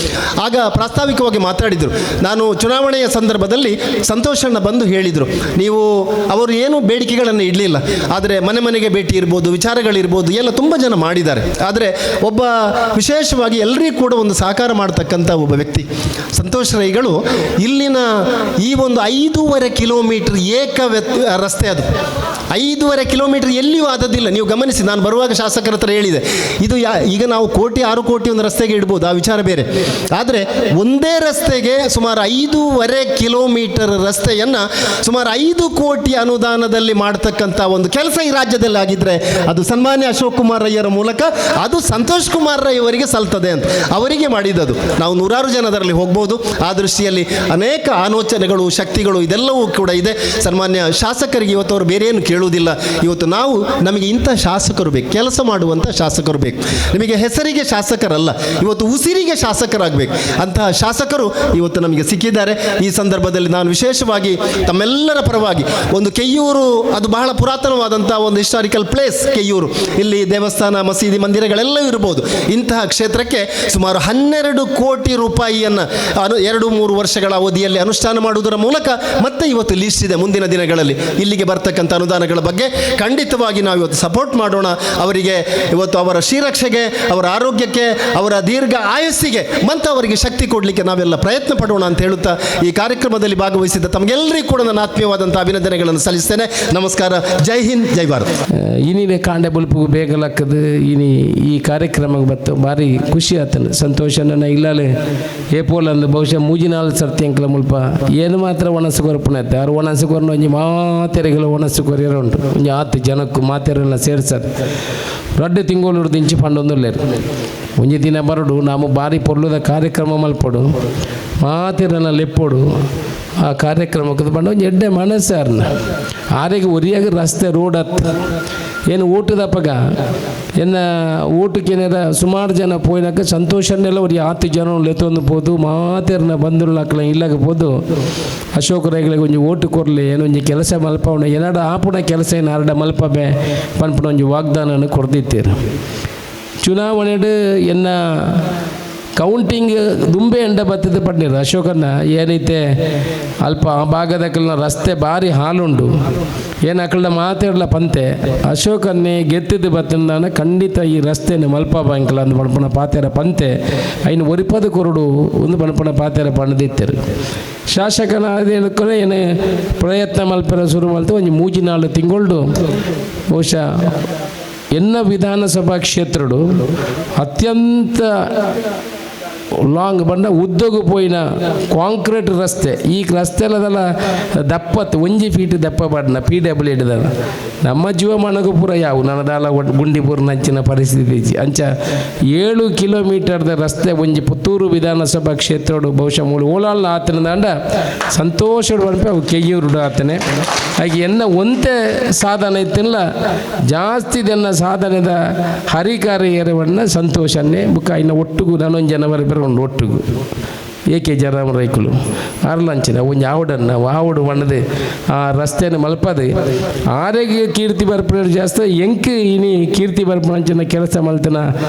ಆಗ ಪ್ರಾಸ್ತಾವಿಕವಾಗಿ ಮಾತಾಡಿದರು. ನಾನು ಚುನಾವಣೆಯ ಸಂದರ್ಭದಲ್ಲಿ ಸಂತೋಷಣ್ಣ ಬಂದು ಹೇಳಿದರು, ನೀವು ಅವರು ಏನು ಬೇಡಿಕೆಗಳನ್ನು ಇಡಲಿಲ್ಲ, ಆದರೆ ಮನೆ ಮನೆಗೆ ಭೇಟಿ ಇರ್ಬೋದು, ವಿಚಾರಗಳಿರ್ಬೋದು, ಎಲ್ಲ ತುಂಬ ಜನ ಮಾಡಿದ್ದಾರೆ. ಆದರೆ ಒಬ್ಬ ವಿಶೇಷವಾಗಿ ಎಲ್ಲರಿಗೂ ಕೂಡ ಒಂದು ಸಹಕಾರ ಮಾಡ್ತಕ್ಕಂಥ ಒಬ್ಬ ವ್ಯಕ್ತಿ ಸಂತೋಷ್ ರೈಗಳು. ಇಲ್ಲಿನ ಈ ಒಂದು 5.5 ಕಿಲೋಮೀಟರ್ ರಸ್ತೆ, ಅದು 5.5 ಕಿಲೋಮೀಟರ್ ಎಲ್ಲಿಯೂ ಆದದ್ದಿಲ್ಲ. ನೀವು ಗಮನಿಸಿ, ನಾನು ಬರುವಾಗ ಶಾಸಕರ ಹತ್ರ ಹೇಳಿದೆ, ಇದು ಈಗ ನಾವು 6 ಕೋಟಿ ಒಂದು ರಸ್ತೆಗೆ ಇಡ್ಬೋದು, ಆ ವಿಚಾರ ಬೇರೆ. ಆದರೆ ಒಂದೇ ರಸ್ತೆಗೆ ಸುಮಾರು 5.5 ಕಿಲೋಮೀಟರ್ ರಸ್ತೆಯನ್ನು ಸುಮಾರು 5 ಕೋಟಿ ಅನುದಾನದಲ್ಲಿ ಮಾಡ್ತಕ್ಕಂಥ ಒಂದು ಕೆಲಸ ಈ ರಾಜ್ಯದಲ್ಲಿ ಆಗಿದ್ದರೆ ಅದು ಸನ್ಮಾನ್ಯ ಅಶೋಕ್ ಕುಮಾರ್ ರೈಯರ ಮೂಲಕ, ಅದು ಸಂತೋಷ್ ಕುಮಾರ್ ರೈ ಅವರಿಗೆ ಸಲ್ತದೆ ಅಂತ ಅವರಿಗೆ ಮಾಡಿದ್ದದು. ನಾವು ನೂರಾರು ಜನ ಅದರಲ್ಲಿ ಹೋಗ್ಬೋದು. ಆ ದೃಷ್ಟಿಯಲ್ಲಿ ಅನೇಕ ಆಲೋಚನೆಗಳು, ಶಕ್ತಿಗಳು ಇದೆಲ್ಲವೂ ಕೂಡ ಇದೆ. ಸನ್ಮಾನ್ಯ ಶಾಸಕರಿಗೆ ಇವತ್ತು ಅವರು ಬೇರೆ ಏನು ಕೇಳುವುದಿಲ್ಲ. ಇವತ್ತು ನಮಗೆ ಇಂಥ ಶಾಸಕರು ಬೇಕು, ಕೆಲಸ ಮಾಡುವಂಥ ಶಾಸಕರು ಬೇಕು. ನಿಮಗೆ ಹೆಸರಿಗೆ ಶಾಸಕರಲ್ಲ, ಇವತ್ತು ಉಸಿರಿಗೆ ಶಾಸಕರಾಗಬೇಕು. ಅಂತಹ ಶಾಸಕರು ಇವತ್ತು ನಮಗೆ ಸಿಕ್ಕಿದ್ದಾರೆ. ಈ ಸಂದರ್ಭದಲ್ಲಿ ನಾನು ವಿಶೇಷವಾಗಿ ತಮ್ಮೆಲ್ಲರ ಪರವಾಗಿ ಒಂದು ಕೆಯ್ಯೂರು, ಅದು ಬಹಳ ಪುರಾತನವಾದಂಥ ಒಂದು ಹಿಸ್ಟಾರಿಕಲ್ ಪ್ಲೇಸ್ ಕೆಯ್ಯೂರು. ಇಲ್ಲಿ ದೇವಸ್ಥಾನ, ಮಸೀದಿ, ಮಂದಿರಗಳೆಲ್ಲವೂ ಇರ್ಬೋದು. ಇಂತಹ ಕ್ಷೇತ್ರಕ್ಕೆ ಸುಮಾರು 12 ಕೋಟಿ ರೂಪಾಯಿಯನ್ನು 2-3 ವರ್ಷಗಳ ಅವಧಿಯಲ್ಲಿ ಅನುಷ್ಠಾನ ಮಾಡುವುದರ ಮೂಲಕ ಮತ್ತೆ ಇವತ್ತು ಲಿಸ್ಟ್ ಇದೆ. ಮುಂದಿನ ದಿನಗಳಲ್ಲಿ ಇಲ್ಲಿಗೆ ಬರ್ತಕ್ಕಂಥ ಅನುದಾನಗಳ ಬಗ್ಗೆ ಖಂಡಿತವಾಗಿ ನಾವು ಇವತ್ತು ಸಪೋರ್ಟ್ ಮಾಡೋಣ. ಅವರಿಗೆ ಇವತ್ತು ಅವರ ಶ್ರೀರಕ್ಷೆಗೆ, ಅವರ ಆರೋಗ್ಯಕ್ಕೆ, ಅವರ ದೀರ್ಘ ಆಯಸ್ಸಿಗೆ ಮತ್ತು ಅವರಿಗೆ ಶಕ್ತಿ ಕೊಡಲಿಕ್ಕೆ ನಾವೆಲ್ಲ ಪ್ರಯತ್ನ ಪಡೋಣ ಅಂತ ಹೇಳುತ್ತಾ ಈ ಕಾರ್ಯಕ್ರಮದಲ್ಲಿ ಭಾಗವಹಿಸಿದ ತಮಗೆಲ್ಲರಿಗೂ ಕೂಡ ನನ್ನ ಆತ್ಮೀಯವಾದಂಥ ಅಭಿನಂದನೆಗಳನ್ನು ಸಲ್ಲಿಸ್ತೇನೆ. ನಮಸ್ಕಾರ. ಜೈ ಹಿಂದ್, ಜೈ ಭಾರತ್. ಇನ್ನಿದೆ ಕಾಂಡೆ ಬಲ್ಪು ಬೇಗಲಕ್ಕದು ಈ ಕಾರ್ಯಕ್ರಮಕ್ಕೆ ಬತ್ತು ಭಾರಿ ಖುಷಿ ಆತನು. ಸಂತೋಷನ ಇಲ್ಲೇ ಏಪೋಲಂದು ಬಹುಶಃ 3-4 ಸರ್ತಿ ಅಂಕಲ ಮುಲ್ಪ ಏನು ಮಾತ್ರ ಒಣಸುಕೊರಪುಣತ್ತೆ. ಅವ್ರು ಒಣಸುಕೊರ್ನ ಒಂಜಿ ಮಾತೆರೆಗಳು ಒಣಸುಕೊರಿಯರ ಉಂಟು. ಒಂಜಿ 10 ಜನಕ್ಕೂ ಮಾತೆರೆಲ್ಲ ಸೇರ್ಸದು 2 ತಿಂಗಳು ದಿಂಚಿ ಪಂಡೊಂದುಲ್ಲೇರು. ಒಂಜಿ ದಿನ ಬರಡು ನಾವು ಭಾರಿ ಪೊರ್ಲುದ ಕಾರ್ಯಕ್ರಮ ಮಲ್ಪಡು ಮಾತೆರೆಲ್ಲ ಲೆಪ್ಪೋಡು. ಆ ಕಾರ್ಯಕ್ರಮಕ್ಕೆ ಬಂದು ಒಂದು ಎಡ್ಡೆ ಮನಸ್ಸಾರನ್ನ ಆರೆಗೆ ಒರಿಯಾಗ ರಸ್ತೆ ರೋಡ್ ಹತ್ತು ಏನು ಊಟದಪ್ಪಗ ಊಟಕ್ಕೇನಾರ ಸುಮಾರು ಜನ ಪೋಯಿನಾಕ ಸಂತೋಷನೆಲ್ಲ ಅವ್ರಿಗೆ 10 ಜನ ಲೆತ್ತೊಂದು ಪೋದು ಮಾತೆರ್ನ ಬಂದುಳ್ಳಾಕಲ ಇಲ್ಲకపోದು ಅಶೋಕ ರೈಗಳಿಗೆ ಒಂಜಿ ಓಟು ಕೊರಲಿ ಏನೊಂಜಿ ಕೆಲಸ ಮಲ್ಪವಣ ಏನಾಡ ಆಪುಣ ಕೆಲಸ ಏನು ಅರ್ಡ ಮಲ್ಪಬೆ ಪನ್ಪುಣ ಒಂಜಿ ವಾಗ್ದಾನ ಕೊಡ್ದಿತ್ತೀರು. ಚುನಾವಣೆಡು ಎನ್ನ ಕೌಂಟಿಂಗ್ ದುಂಬೆ ಎಂಡ ಬತ್ತದ ಪಡ್ನಿರು ಅಶೋಕನ್ನ ಏನೈತೆ ಅಲ್ಪ ಆ ಭಾಗದಕಲ್ನ ರಸ್ತೆ ಭಾರಿ ಹಾಲುಂಡು ಏನು ಅಕಲ್ನ ಮಾತಾಡಲ ಪಂತೆ ಅಶೋಕನ್ನೇ ಗೆತ್ತಿದ್ದು ಬತ್ತಂದಾನ ಖಂಡಿತ ಈ ರಸ್ತೆನ ಮಲ್ಪ ಬ್ಯಾಂಕಲ್ಲ ಅಂದು ಪಣಪಣ ಪಾತೆರ ಪಂತೆ ಐನು ಒರಿಪದ ಕೊರಡು ಒಂದು ಪಣಪಣ ಪಾತೆರ ಪಣದಿತ್ತರು. ಶಾಸಕನ ಹೇಳ್ಕೊಂಡು ಏನು ಪ್ರಯತ್ನ ಮಲ್ಪರ ಶುರು ಮಲ್ತು ಒಂದು 3-4 ತಿಂಗಳು ಬಹುಶಃ ಎನ್ನ ವಿಧಾನಸಭಾ ಕ್ಷೇತ್ರಡು ಅತ್ಯಂತ ಲಾಂಗ್ ಬಂಡ ಉದ್ದಗೂ ಪೋಯಿನ ಕಾಂಕ್ರೀಟ್ ರಸ್ತೆ. ಈ ರಸ್ತೆ ಎಲ್ಲದಲ್ಲ ದಪ್ಪತ್ತು 1 ಫೀಟ್ ದಪ್ಪ ಬಡ್ನ PWD ಇಡದಲ್ಲ ನಮ್ಮ ಜೀವಮಾನಗೂ ಪೂರ ಯಾವು ನನ್ನದಾಲ ಗುಂಡಿಪುರ ನಂಚಿನ ಪರಿಸ್ಥಿತಿ ಅಂಚ 7 ಕಿಲೋಮೀಟರ್ದ ರಸ್ತೆ ಒಂಜಿ ಪುತ್ತೂರು ವಿಧಾನಸಭಾ ಕ್ಷೇತ್ರಡು ಬಹುಶಃ ಮೂಲ ಓಲಾಳ ಆತನ ದಾಂಡ ಸಂತೋಷಡು ಬಂಪೆ ಅವು ಕೆಯ್ಯೂರುಡು ಆತನೆ. ಹಾಗೆ ಎನ್ನ ಒಂತೆ ಸಾಧನೆ ಇತ್ತಿಲ್ಲ ಜಾಸ್ತಿ ಎನ್ನ ಸಾಧನೆದ ಹರಿಕಾರ್ಯವನ್ನು ಸಂತೋಷನ್ನೇ ಬುಕ್ಕ ಇನ್ನು ಒಟ್ಟಿಗೂ ನಾನೊಂದು ಜನವರಿ ಬರೋಣ ಒಟ್ಟಿಗೂ ಏಕೆ ಜರಾಮ ರೈಕುಲು ಅರ್ಲಂಚಿನ ಒಂಜಿ ಆವಡು ಮಣ್ಣದು ಆ ರಸ್ತೆಯನ್ನು ಮಲ್ಪದು ಆರೆಗೆ ಕೀರ್ತಿ ಬರ್ಪಣೆ ಜಾಸ್ತಿ ಎಂಕ್ ಇನಿ ಕೀರ್ತಿ ಬರ್ಪಣಂಚಿನ ಕೆಲಸ ಮಲ್ತನ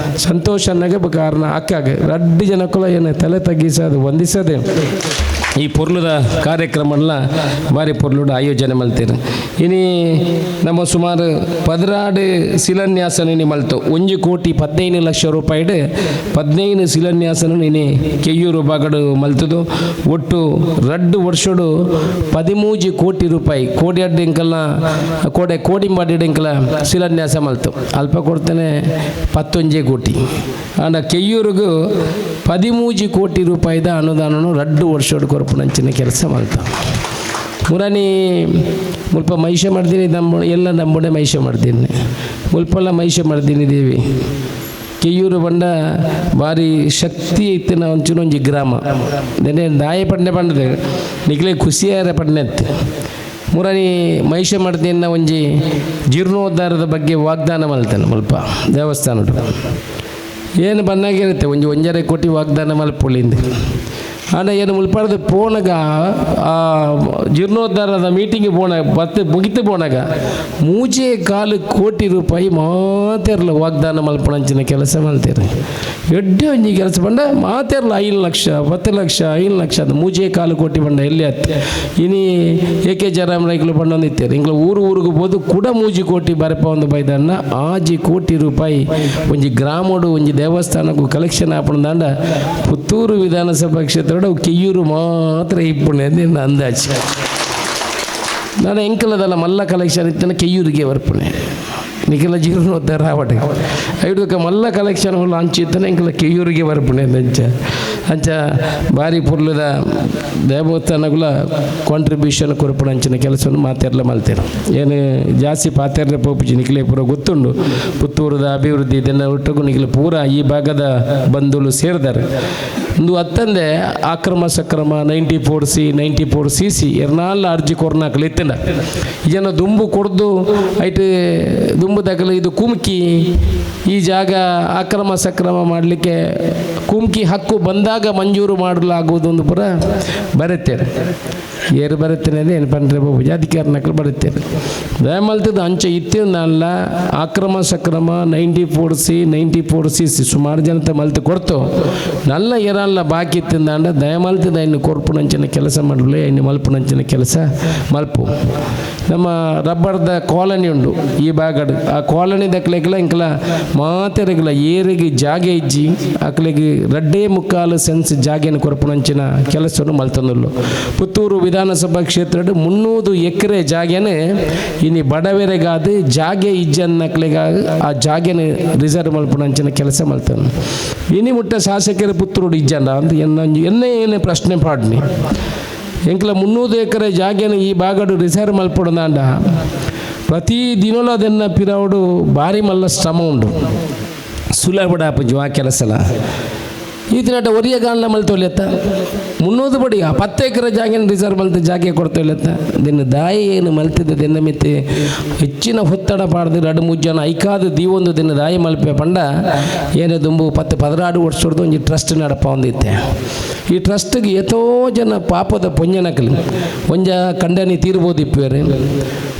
ಸಂತೋಷನಾಗ ಕಾರಣ ಅಕ್ಕಾಗ 2 ಜನಕ್ಕೂ ಏನು ತಲೆ ತಗ್ಗಿಸೋದು ವಂದಿಸೋದು ಈ ಪೊರ್ಲುದ ಕಾರ್ಯಕ್ರಮನ ಭಾರಿ ಪೊರ್ಲುಡ ಆಯೋಜನೆ ಮಲ್ತೀರಿ. ಇನಿ ನಮ್ಮ ಸುಮಾರು 16 ಶಿಲಾನ್ಯಾಸನ ಮಲ್ತು 1 ಕೋಟಿ 15 ಲಕ್ಷ ರೂಪಾಯಿಡು 15 ಶಿಲಾನ್ಯಾಸನ ಇನಿ ಕೆಯ್ಯೂರು ಬಾಗಡು ಮಲ್ತದು. ಒಟ್ಟು 2 ವರ್ಷಡು 13 ಕೋಟಿ ರೂಪಾಯಿ ಕೋಡಿಯಡ್ಡೆಂಕಲ್ನ ಕೋಡಿಂಬಾಡಿಡೆಂಕಲ ಶಿಲಾನ್ಯಾಸ ಮಲ್ತು ಅಲ್ಪ ಕೊಡ್ತಾನೆ 11 ಕೋಟಿ ಅಂಡ ಕೆಯ್ಯೂರಿಗೂ 13 ಕೋಟಿ ರೂಪಾಯಿದ ಅನುದಾನನು 2 ವರ್ಷಡು ಕೊರಪುನಂಚಿನ ಕೆಲಸ ಮಾಡ್ತಾ ಮುರಾನಿ ಮುಲ್ಪ ಮೈಷ ಮಾಡ್ತೀನಿ ಎಲ್ಲ ನಮ್ಮಡೆ ಮೈಷ ಮಾಡ್ತೀನಿ ಮುಲ್ಪೆಲ್ಲ ಮೈಷ ಮಾಡ್ತೀನಿ ದೇವಿ ಕೆಯ್ಯೂರು ಬಂಡ ಭಾರಿ ಶಕ್ತಿ ಇತ್ತಿನ ಒಂಚೂನೊಂಜಿ ಗ್ರಾಮ ನೆನೆ ದಾಯ ಪಂಡೆ ಪಂಡದೆ ನಿಕ್ಲೆ ಖುಷಿಯಾರ ಪಂಡೆತ್ತು ಮುರಾನಿ ಮೈಷ ಮಾಡ್ತೀನಿ ಒಂಜಿ ಜೀರ್ಣೋದ್ಧಾರದ ಬಗ್ಗೆ ವಾಗ್ದಾನ ಮಲ್ತಾನೆ ಮುಲ್ಪ ದೇವಸ್ಥಾನದ ಏನು ಬಂದಾಗಿರುತ್ತೆ ಒಂಜಿ 1.5 ಕೋಟಿ ವಾಗ್ದಾನ ಮಲ್ಪೊಳಿಂದ ಆಂಡ ಏನು ಮುಲ್ಪಾಡ್ದು ಪೋನಾಗ ಜೀರ್ಣೋದ್ಧಾರದ ಮೀಟಿಂಗ್ ಪೋನಾಗ ಮುಗಿತು ಪೋನಾಗ 3.4 ಕೋಟಿ ರೂಪಾಯಿ ಮಾತೇರಲ್ಲ ವಾಗ್ದಾನ ಮಲ್ಪಣಂಚಿನ ಕೆಲಸ ಮಲ್ತೀರಿ. ಎಡ್ಡೆ ಒಂಜಿ ಕೆಲಸ ಬಂಡ ಮಾತೇರಲ್ಲ 5 ಲಕ್ಷ 10 ಲಕ್ಷ 5 ಲಕ್ಷ ಅದು 3.4 ಕೋಟಿ ಬಂಡ ಎಲ್ಲಿ ಹತ್ತು ಇನಿ ಏಕೆ ಜರಾಮರೈಗಳು ಬಂಡೊಂದಿತ್ತೀರಿ ಇಂಗ್ಲ ಊರಿಗೂ ಬೋದು ಕೂಡ 3 ಕೋಟಿ ಬರಪ ಒಂದು ಬೈದನ್ನ 6 ಕೋಟಿ ರೂಪಾಯಿ ಒಂಜಿ ಗ್ರಾಮಡು ಒಂಜಿ ದೇವಸ್ಥಾನಕ್ಕೂ ಕಲೆಕ್ಷನ್ ಆಪಣದಾಂಡ ಪುತ್ತೂರು ವಿಧಾನಸಭಾ ಕ್ಷೇತ್ರ ಕೆಯ್ಯೂರು ಮಾತ್ರ ಇಪ್ಪುಣೆ ನಿನ್ನ ಅಂದಾಜು. ನಾನು ಎಂಕಲದಲ್ಲ ಮಲ್ಲ ಕಲೆಕ್ಷನ್ ಇತ್ತನ ಕೆಯ್ಯೂರಿಗೆ ಬರ್ಪುಣೆ ನಿಖಿಲ ಜೀರ್ಣೋದ್ಧಾರ ಆವಟೆ ಐಡುಕ ಮಲ್ಲ ಕಲೆಕ್ಷನ್ ಹುಲ್ಲ ಅಂಚಿತ್ತನ ಎಂಕಲ ಕೆಯ್ಯೂರಿಗೆ ಬರ್ಪುಣೆ ಅಂಚ ಭಾರಿ ಪುರ್ಲದ ದೇವಸ್ಥಾನಗಳ ಕಾಂಟ್ರಿಬ್ಯೂಷನ್ ಕೊರಪುಣ ಅಂಚಿನ ಕೆಲಸವನ್ನು ಮಾತೆರ್ಲ ಮಲ್ತೇನೆ ಏನು ಜಾಸ್ತಿ ಪಾತೆರ್ಲೆ ಪೋಪಿಜಿ ನಿಖಿಲೆ ಪೂರ ಗೊತ್ತುಂಡು ಪುತ್ತೂರದ ಅಭಿವೃದ್ಧಿ ಇದನ್ನು ಒಟ್ಟಿಗೂ ನಿಖಿಲೆ ಪೂರ ಈ ಭಾಗದ ಬಂಧುಗಳು ಸೇರಿದ್ದಾರೆ. ಒಂದು ಹತ್ತಂದೆ ಆಕ್ರಮ ಸಕ್ರಮ 94C 94CC ಎರ್ನಾಲ್ ಅರ್ಜಿ ಕೊರ್ನಾಕಲು ಇತ್ತಿನ ಜನ ದುಂಬು ಕೊಡ್ದು ಐಟು ದುಂಬು ತಗಲು ಇದು ಕುಮ್ಕಿ ಈ ಜಾಗ ಆಕ್ರಮ ಸಕ್ರಮ ಮಾಡಲಿಕ್ಕೆ ಕುಮ್ಕಿ ಹಕ್ಕು ಬಂದಾಗ ಮಂಜೂರು ಮಾಡಲಾಗುವುದೊಂದು ಪುರ ಬರುತ್ತೇನೆ ಏರು ಬರುತ್ತೇನೆ ಏನು ಪಂಡ್ರೆ ಬಾಬು ಅಧಿಕಾರನಕ್ಕಲು ಬರುತ್ತೇನೆ ದಯಮಲ್ತದ್ದು ಅಂಚೆ ಇತ್ತಿಂದಲ್ಲ ಆಕ್ರಮ ಸಕ್ರಮ 94C 94CC ಸುಮಾರು ಜನತೆ ಮಲ್ತು ಕೊಡ್ತು ನಲ್ಲ ಏರಲ್ಲ ಬಾಕಿ ಇತ್ತಿಂದಾಂಡ ದಯಮಲ್ತದ ಇನ್ನು ಕೊರ್ಪುನಂಚಿನ ಕೆಲಸ ಮಾಡಲಿ ಇನ್ನು ಮಲ್ಪುನಂಚಿನ ಕೆಲಸ ಮಲ್ಪು. ನಮ್ಮ ರಬ್ಬರ್ದ ಕಾಲನಿ ಉಂಡು ಈ ಭಾಗಡ್ ಆ ಕಾಲನಿ ದಕ್ಲೆಗ್ಲ ಇಂಕಲ ಮಾತೆರೆಗ್ಲ ಏರಿಗೆ ಜಾಗೆ ಇಜ್ಜಿ ಅಕ್ಲೆಗೆ 2.25 ಸೆನ್ಸ್ ಜಾಗೆಯನ್ನು ಕೊರಪುನಂಚಿನ ಕೆಲಸವನ್ನು ಮಲ್ತಂದುಲ್ಲು. ಪುತ್ತೂರು ವಿಧಾನಸಭಾ ಕ್ಷೇತ್ರದ 300 ಎಕರೆ ಜಾಗೆನೇ ಇನ್ನು ಬಡವರೆಗಾದ ಜಾಗೆ ಇಜ್ಜನ್ನಕ್ಲೆಗ ಆ ಜಾಗೆನ ರಿಸರ್ವ್ ಮಲ್ಪುನಂಚಿನ ಕೆಲಸ ಮಲ್ತಾನೆ. ಇನಿ ಮುಟ್ಟ ಶಾಸಕರ ಪುತ್ತೂರು ಇಜ್ಜಂಡ ಅಂತ ಏನೇ ಪ್ರಶ್ನೆ ಪಾಡ್ನಿ ಎಂಕಲ 300 ಎಕರೆ ಜಾಗೆನ ಈ ಭಾಗಡು ರಿಸರ್ವ್ ಮಲ್ಪಡದಾಂಡ ಪ್ರತಿ ದಿನಲೂ ಅದನ್ನು ಪಿರವಡು ಭಾರಿ ಮಲ್ಲ ಶ್ರಮ ಉಂಡು ಸುಲಭಡ ಪಂಜು ಆ ಕೆಲಸಲ ಈ ದಿನ ಒರಿಯ ಗಾಣ ಮಲ್ತೊಲೆತ್ತ 300 ಬಡಿ 10 ಎಕರೆ ಜಾಗನ ರಿಸರ್ವ್ ಮಲ್ತ ಜಾಗೆ ಕೊಡ್ತೊಲೆತ್ತ ದಿನ ದಾಯಿ ಏನು ಮಲ್ತಿದ್ದ ದಿನ ಮಿತ್ತೆ ಹೆಚ್ಚಿನ ಒತ್ತಡ ಪಾಡ್ದು 2-3 ಜನ ಐಕಾದ ದೀವೊಂದು ದಿನ ದಾಯಿ ಮಲ್ಪೆ ಪಂಡ ಏನೇ ದುಂಬು 10-16 ವರ್ಷದ್ದು ಒಂದು ಟ್ರಸ್ಟ್ ನಡಪ ಹೊಂದಿತ್ತೆ. ಈ ಟ್ರಸ್ಟ್ಗೆ ಎಷ್ಟೋ ಜನ ಪಾಪದ ಪುಣ್ಯನಕಲಿ ಒಂಜ ಕಂಡನಿ ತೀರ್ಬೋದಿಪ್ಪೇರು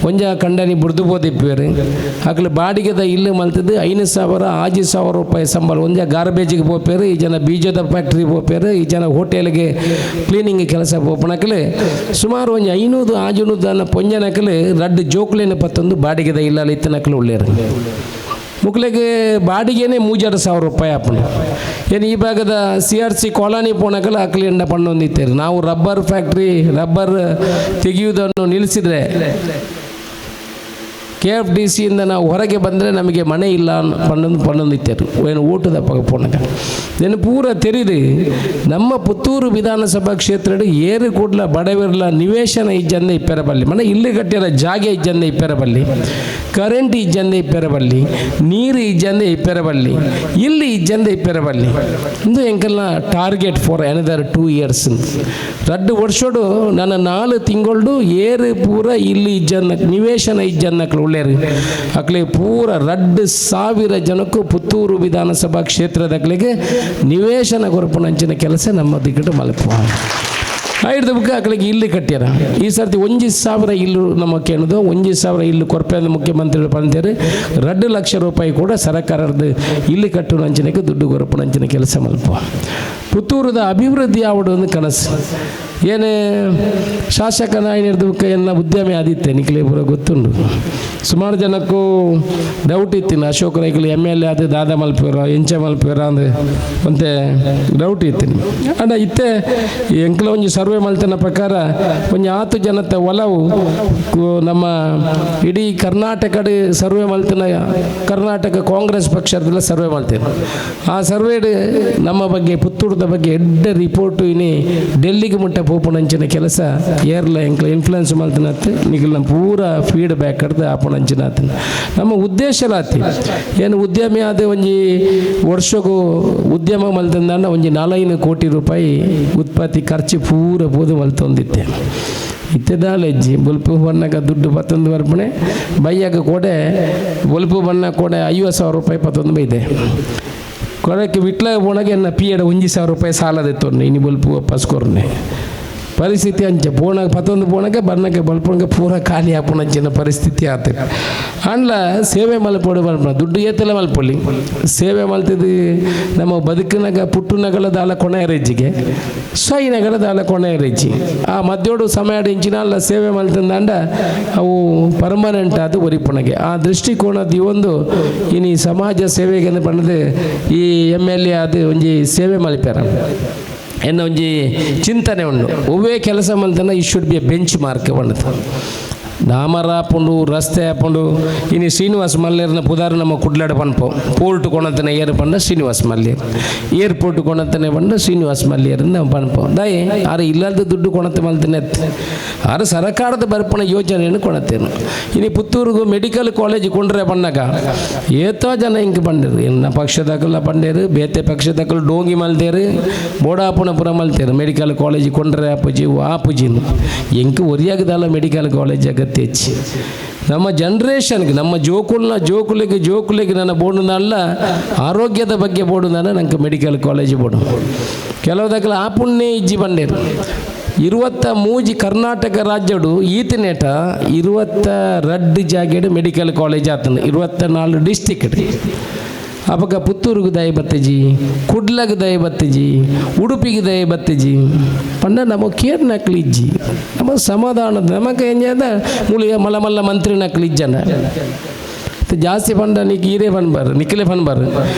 ಒಂಜ ಕಂಡನಿ ಬುಡ್ದುಬೋದಿಪ್ಪೇರು ಅಕ್ಲು ಬಾಡಿಗೆದ ಇಲ್ಲು ಮಲ್ತದ್ದು 5,000-6,000 ರೂಪಾಯಿ ಸಂಬಳ ಒಂಜ ಗಾರ್ಬೇಜಿಗೆ ಹೋಗ್ಪೇರು ಈ ಜನ ಬೀಜದ ಫ್ಯಾಕ್ಟ್ರಿಗೆ ಹೋಗ್ಪೇರು ಈ ಜನ ಹೋಟೆಲ್ಗೆ ಕ್ಲೀನಿಂಗ್ ಕೆಲಸ ಹೋಗ್ಪಣಕಲೆ ಸುಮಾರು ಒಂದು 500-600 ಪೊಂಜನಕಲು 2 ಜೋಕ್ಲೇನ ಪತ್ತೊಂದು ಬಾಡಿಗೆದ ಇಲ್ಲಲ್ಲಿ ಇತ್ತನಕಲು ಉಳ್ಳೇರು ಮುಕ್ಲೆಗೆ ಬಾಡಿಗೆನೇ 3,000 ರೂಪಾಯಿ ಆಪಣ ಏನು ಈ ಭಾಗದ CRC ಕಾಲೋನಿ ಪೋಣಕಲ್ಲ ಅಕ್ಲಿ ಎಂಡ ಪಣ್ಣೊಂದಿತ್ತೇರು ನಾವು ರಬ್ಬರ್ ಫ್ಯಾಕ್ಟ್ರಿ ರಬ್ಬರ್ ತೆಗೆಯುವುದನ್ನು ನಿಲ್ಲಿಸಿದರೆ KFDCಯಿಂದ ನಾವು ಹೊರಗೆ ಬಂದರೆ ನಮಗೆ ಮನೆ ಇಲ್ಲ ಪಣ್ಣೊಂದಿತ್ತೇರು ಏನು ಊಟದ ಪೋಣಕ ಏನು ಪೂರ ತೆರೀದು ನಮ್ಮ ಪುತ್ತೂರು ವಿಧಾನಸಭಾ ಕ್ಷೇತ್ರ ಏರು ಕೂಡಲ ಬಡವಿರಲ ನಿವೇಶನ ಇಜ್ಜಂದೆ ಇಪ್ಪೆರಬಲ್ಲಿ ಮನೆ ಇಲ್ಲಿ ಕಟ್ಟಿರ ಜಾಗೆ ಇಜ್ಜಂದೆ ಇಪ್ಪೆರಬಲ್ಲಿ ಕರೆಂಟ್ ಇಜ್ಜಂದೆ ಇಪ್ಪೆರಬಲ್ಲಿ ನೀರು ಇಜ್ಜಂದೆ ಇಪ್ಪೆರಬಲ್ಲಿ ಇಲ್ಲಿ ಇಜ್ಜಂದೆ ಇಪ್ಪೆರಬಲ್ಲಿ ಇಂದು ಎಂಕಲ್ನ ಟಾರ್ಗೆಟ್ ಫಾರ್ ಅನದರ್ 2 years 2 ವರ್ಷಡು ನನ್ನ 4 ತಿಂಗಳು ಏರು ಪೂರ ಇಲ್ಲಿ ಇಜ್ಜನ್ನ ನಿವೇಶನ ಇಜ್ಜನ್ನಕ್ಲು ಉಳ್ಳೇರು ಅಕ್ಲೆ ಪೂರ 2,000 ಜನಕ್ಕೂ ಪುತ್ತೂರು ವಿಧಾನಸಭಾ ಕ್ಷೇತ್ರದಕ್ಲಿಗೆ ನಿವೇಶನ ಕೊರಪುನಂಚಿನ ಕೆಲಸ ನಮ್ಮ ದಿಕ್ಕಟ್ಟು ಮಲ್ಪುವ ಐದು ಬುಕ್ಕ ಅಕ್ಕಳಿಗೆ ಇಲ್ಲಿ ಕಟ್ಟ್ಯಾರ ಈ ಸರ್ತಿ 1,000 ಇಲ್ಲು ನಮ್ಮ ಕೇಳೋದು 1,000 ಇಲ್ಲು ಕೊರಪೆ ಮುಖ್ಯಮಂತ್ರಿಗಳು ಬಂದಿದ್ದಾರೆ 2 ಲಕ್ಷ ರೂಪಾಯಿ ಕೂಡ ಸರ್ಕಾರದ ಇಲ್ಲಿ ಕಟ್ಟುವ ಅಂಚನೆಗೆ ದುಡ್ಡು ಕೊರಪುನಂಚಿನ ಕೆಲಸ ಮಲ್ಪುವ. ಪುತ್ತೂರದ ಅಭಿವೃದ್ಧಿ ಆವಡು ಒಂದು ಕನಸು ಏನೇ ಶಾಸಕ ನಾಯಕರದಕ್ಕೆ ಎಲ್ಲ ಉದ್ಯಮಿ ಆದಿತ್ತೆ ನಿಖಿಲೆ ಪೂರ ಗೊತ್ತುಂಡು ಸುಮಾರು ಜನಕ್ಕೂ ಡೌಟ್ ಇತ್ತಿನ ಅಶೋಕ್ ರೈಕಲ್ MLA ಅದು ದಾದ ಮಲ್ಪೇರ ಎಂಚ ಮಲ್ಪೇರ ಅಂದ್ರೆ ಒಂತೆ ಡೌಟ್ ಇತ್ತೀನಿ ಅಂಡ ಇತ್ತೆ ಎಂಕ್ಲ ಒಂಜಿ ಸರ್ವೆ ಮಲ್ತನ ಪ್ರಕಾರ ಒಂಜಿ 10 ಜನತೆ ಒಲವು ನಮ್ಮ ಇಡೀ ಕರ್ನಾಟಕದ ಸರ್ವೆ ಮಲ್ತನ ಕರ್ನಾಟಕ ಕಾಂಗ್ರೆಸ್ ಪಕ್ಷದಲ್ಲ ಸರ್ವೆ ಮಲ್ತೇನೆ ಆ ಸರ್ವೆ ನಮ್ಮ ಬಗ್ಗೆ ಪುತ್ತೂರದ ಬಗ್ಗೆ ಎಡ್ಡ ರಿಪೋರ್ಟು ಇನಿ ಡೆಲ್ಲಿಗೆ ಮುಟ್ಟ ಪೋಪುನಂಚಿನ ಕೆಲಸ ಏರ್ಲ ಎಂಕ್ಲ ಇನ್ಫ್ಲುಯೆನ್ಸ್ ಮಲ್ತನತ್ ನಿಖಿಲ್ ನಮ್ಮ ಪೂರ ಫೀಡ್ಬ್ಯಾಕ್ ಕಡ್ದು ಆಪುನಂಚಿನಾತ್ ನಮ್ಮ ಉದ್ದೇಶಲಾತಿ ಏನು ಉದ್ಯಮಿ ಆದ ಒಂಜಿ ವರ್ಷಕ್ಕೂ ಉದ್ಯಮ ಮಲ್ತಂದ ಒಂಜಿ 4 ಕೋಟಿ ರೂಪಾಯಿ ಉತ್ಪತ್ತಿ ಖರ್ಚು ಪೂರ ಬೋದು ಮಲ್ತೊಂದಿತ್ತೆ ಇತ್ತೆದಾಲೆಜ್ಜಿ ಬುಲ್ಪು ಬಣ್ಣಗ ದುಡ್ಡು 11 ಬರ್ಪಣೆ ಬೈಯಾಗ ಕೋಡೆ ಬುಲ್ಪು ಬಣ್ಣ ಕೋಡೆ 50,000 ರೂಪಾಯಿ 11 ಬೈದೆ ಕೊಡಕ್ಕೆ ಬಿಟ್ಲ ಪೋಣಗೆ ಎನ್ನ ಪಿಯಡ 1,000 ರೂಪಾಯಿ ಸಾಲದಿತ್ತು ಇನ್ನು ಬಲ್ಪು ವಾಪಸ್ ಕೊರ್ನೆ ಪರಿಸ್ಥಿತಿ ಅಂಚೆ ಪೋಣಗ 11 ಪೋಣಗೆ ಬನ್ನಕ್ಕೆ ಬಲ್ಪಂಗೆ ಪೂರ ಖಾಲಿ ಆಪುಣಂಚಿನ ಪರಿಸ್ಥಿತಿ ಆತ ಅಂಡ್ಲ ಸೇವೆ ಮಲ್ಪೊಡು ಬಲ್ಪನ ದುಡ್ಡು ಏತೆಲ್ಲ ಮಲ್ಪೊಳ್ಳಿ ಸೇವೆ ಮಲ್ತಿದ್ದು ನಮ್ಮ ಬದುಕಿನಾಗ ಪುಟ್ಟುನಗಳ ದಾಲ ಕೊನೆಯ ರೇಜಿಗೆ ಸೈನಗಳ ದಾಲ ಕೊನೆಯ ರೇಜಿ ಆ ಮಧ್ಯೋಡು ಸಮಯ ಇಂಚಿನ ಅಲ್ಲ ಸೇವೆ ಮಲ್ತಂದ ಅವು ಪರ್ಮನೆಂಟ್ ಆದ ಒರಿಪುಣಗೆ ಆ ದೃಷ್ಟಿಕೋನದ ಒಂದು ಇನ್ನು ಸಮಾಜ ಸೇವೆಗೆ ಪಣ್ಣದು ಈ MLA ಅದು ಒಂಜಿ ಸೇವೆ ಮಲ್ಪ್ಯಾರ ಎನ್ನ ಒಂಜಿ ಚಿಂತನೆ ಉಂಡು ಒವ್ವೇ ಕೆಲಸ ಮಲ್ತನ ಈ should be A bench mark ಬಂದದ್ದು ಡಾಮರ್ ಹಾಕೊಂಡು ರಸ್ತೆ ಹಾಕೊಂಡು ಇನ್ನು ಶ್ರೀನಿವಾಸ ಮಲ್ಯರ್ನ ಪುದಾರ ನಮ್ಮ ಕುಡ್ಲಾಡ ಪನ್ಪು ಪೋರ್ಟ್ ಕೊಣತನೆ ಏರ್ ಬಂದ ಶ್ರೀನಿವಾಸ ಮಲ್ಯರ್ ಏರ್ಪೋರ್ಟ್ ಕೊಣತನೆ ಬಂದ ಶ್ರೀನಿವಾಸ ಮಲ್ಯರ್ ನಾವು ಪನ್ಪು ದಯ ಆರು ಇಲ್ಲದ ದುಡ್ಡು ಕೊಣತೆ ಮಲ್ತನೆ ಆರು ಸರ್ಕಾರದ ಬರ್ಪಣ ಯೋಜನೆಯನ್ನು ಕೊಣತೇನು ಇನ್ನು ಪುತ್ತೂರಿಗೂ ಮೆಡಿಕಲ್ ಕಾಲೇಜ್ ಕೊಂಡ್ರೆ ಬಂದಾಗ ಏತೋ ಜನ ಹಿಂಗೆ ಬಂದಿರು ಇನ್ನು ಪಕ್ಷದಾಗೆಲ್ಲ ಬಂದೇರು ಬೇತೆ ಪಕ್ಷದಾಗಲು ಡೋಂಗಿ ಮಲ್ತೇರು ಬೋಡಾಪುಣಪುರ ಮಲ್ತೇರು ಮೆಡಿಕಲ್ ಕಾಲೇಜ್ ಕೊಂಡ್ರೆ ಆಪುಜಿನು ಎಂಕೆ ಒರಿಯಾಗದಲ್ಲ ಮೆಡಿಕಲ್ ಕಾಲೇಜ್ ಅಗತ್ಯ ಹೆಚ್ಚಿ ನಮ್ಮ ಜನ್ರೇಷನ್ಗೆ ನಮ್ಮ ಜೋಕುಲಿಗೆ ನನ್ನ ಬೋಡುನಲ್ಲ ಆರೋಗ್ಯದ ಬಗ್ಗೆ ಬೋಡುನ ನಂಗೆ ಮೆಡಿಕಲ್ ಕಾಲೇಜ್ ಬೋಡು ಕೆಲವುದಾಗಲ ಆ ಪುಣ್ಯ ಇಜ್ಜಿ ಬಂಡೇರು 23 ಕರ್ನಾಟಕ ರಾಜ್ಯಡು ಈತನೇಟ 22 ಜಾಗೆಡು ಮೆಡಿಕಲ್ ಕಾಲೇಜ್ ಆತನು 24 ಡಿಸ್ಟಿಕ್ಟ್ ಅವಾಗ ಪುತ್ತೂರಿಗೆ ದಯ ಬತ್ತಜಿ ಕುಡ್ಲಗೆ ದಯ ಬತ್ತಜಿ ಉಡುಪಿಗೆ ದಯ ಬತ್ತಜಿ ಪಂಡ ನಮಗೆ ಕೇರ್ ನಕ್ಲಿಜ್ಜಿ ನಮಗೆ ಸಮಾಧಾನದ ನಮಗೆ ಏನ್ಯಾದ ಮುಳಿಯ ಮಲ್ಲ ಮಂತ್ರಿ ನಕ್ಲಿಜ್ಜನ ಜಾಸ್ತಿ ಪಂಡ ನೀಕ್ ಈರೇ ಪನ್ಬಾರು ನಿಖಿಲೆ ಪನ್ಬಾರು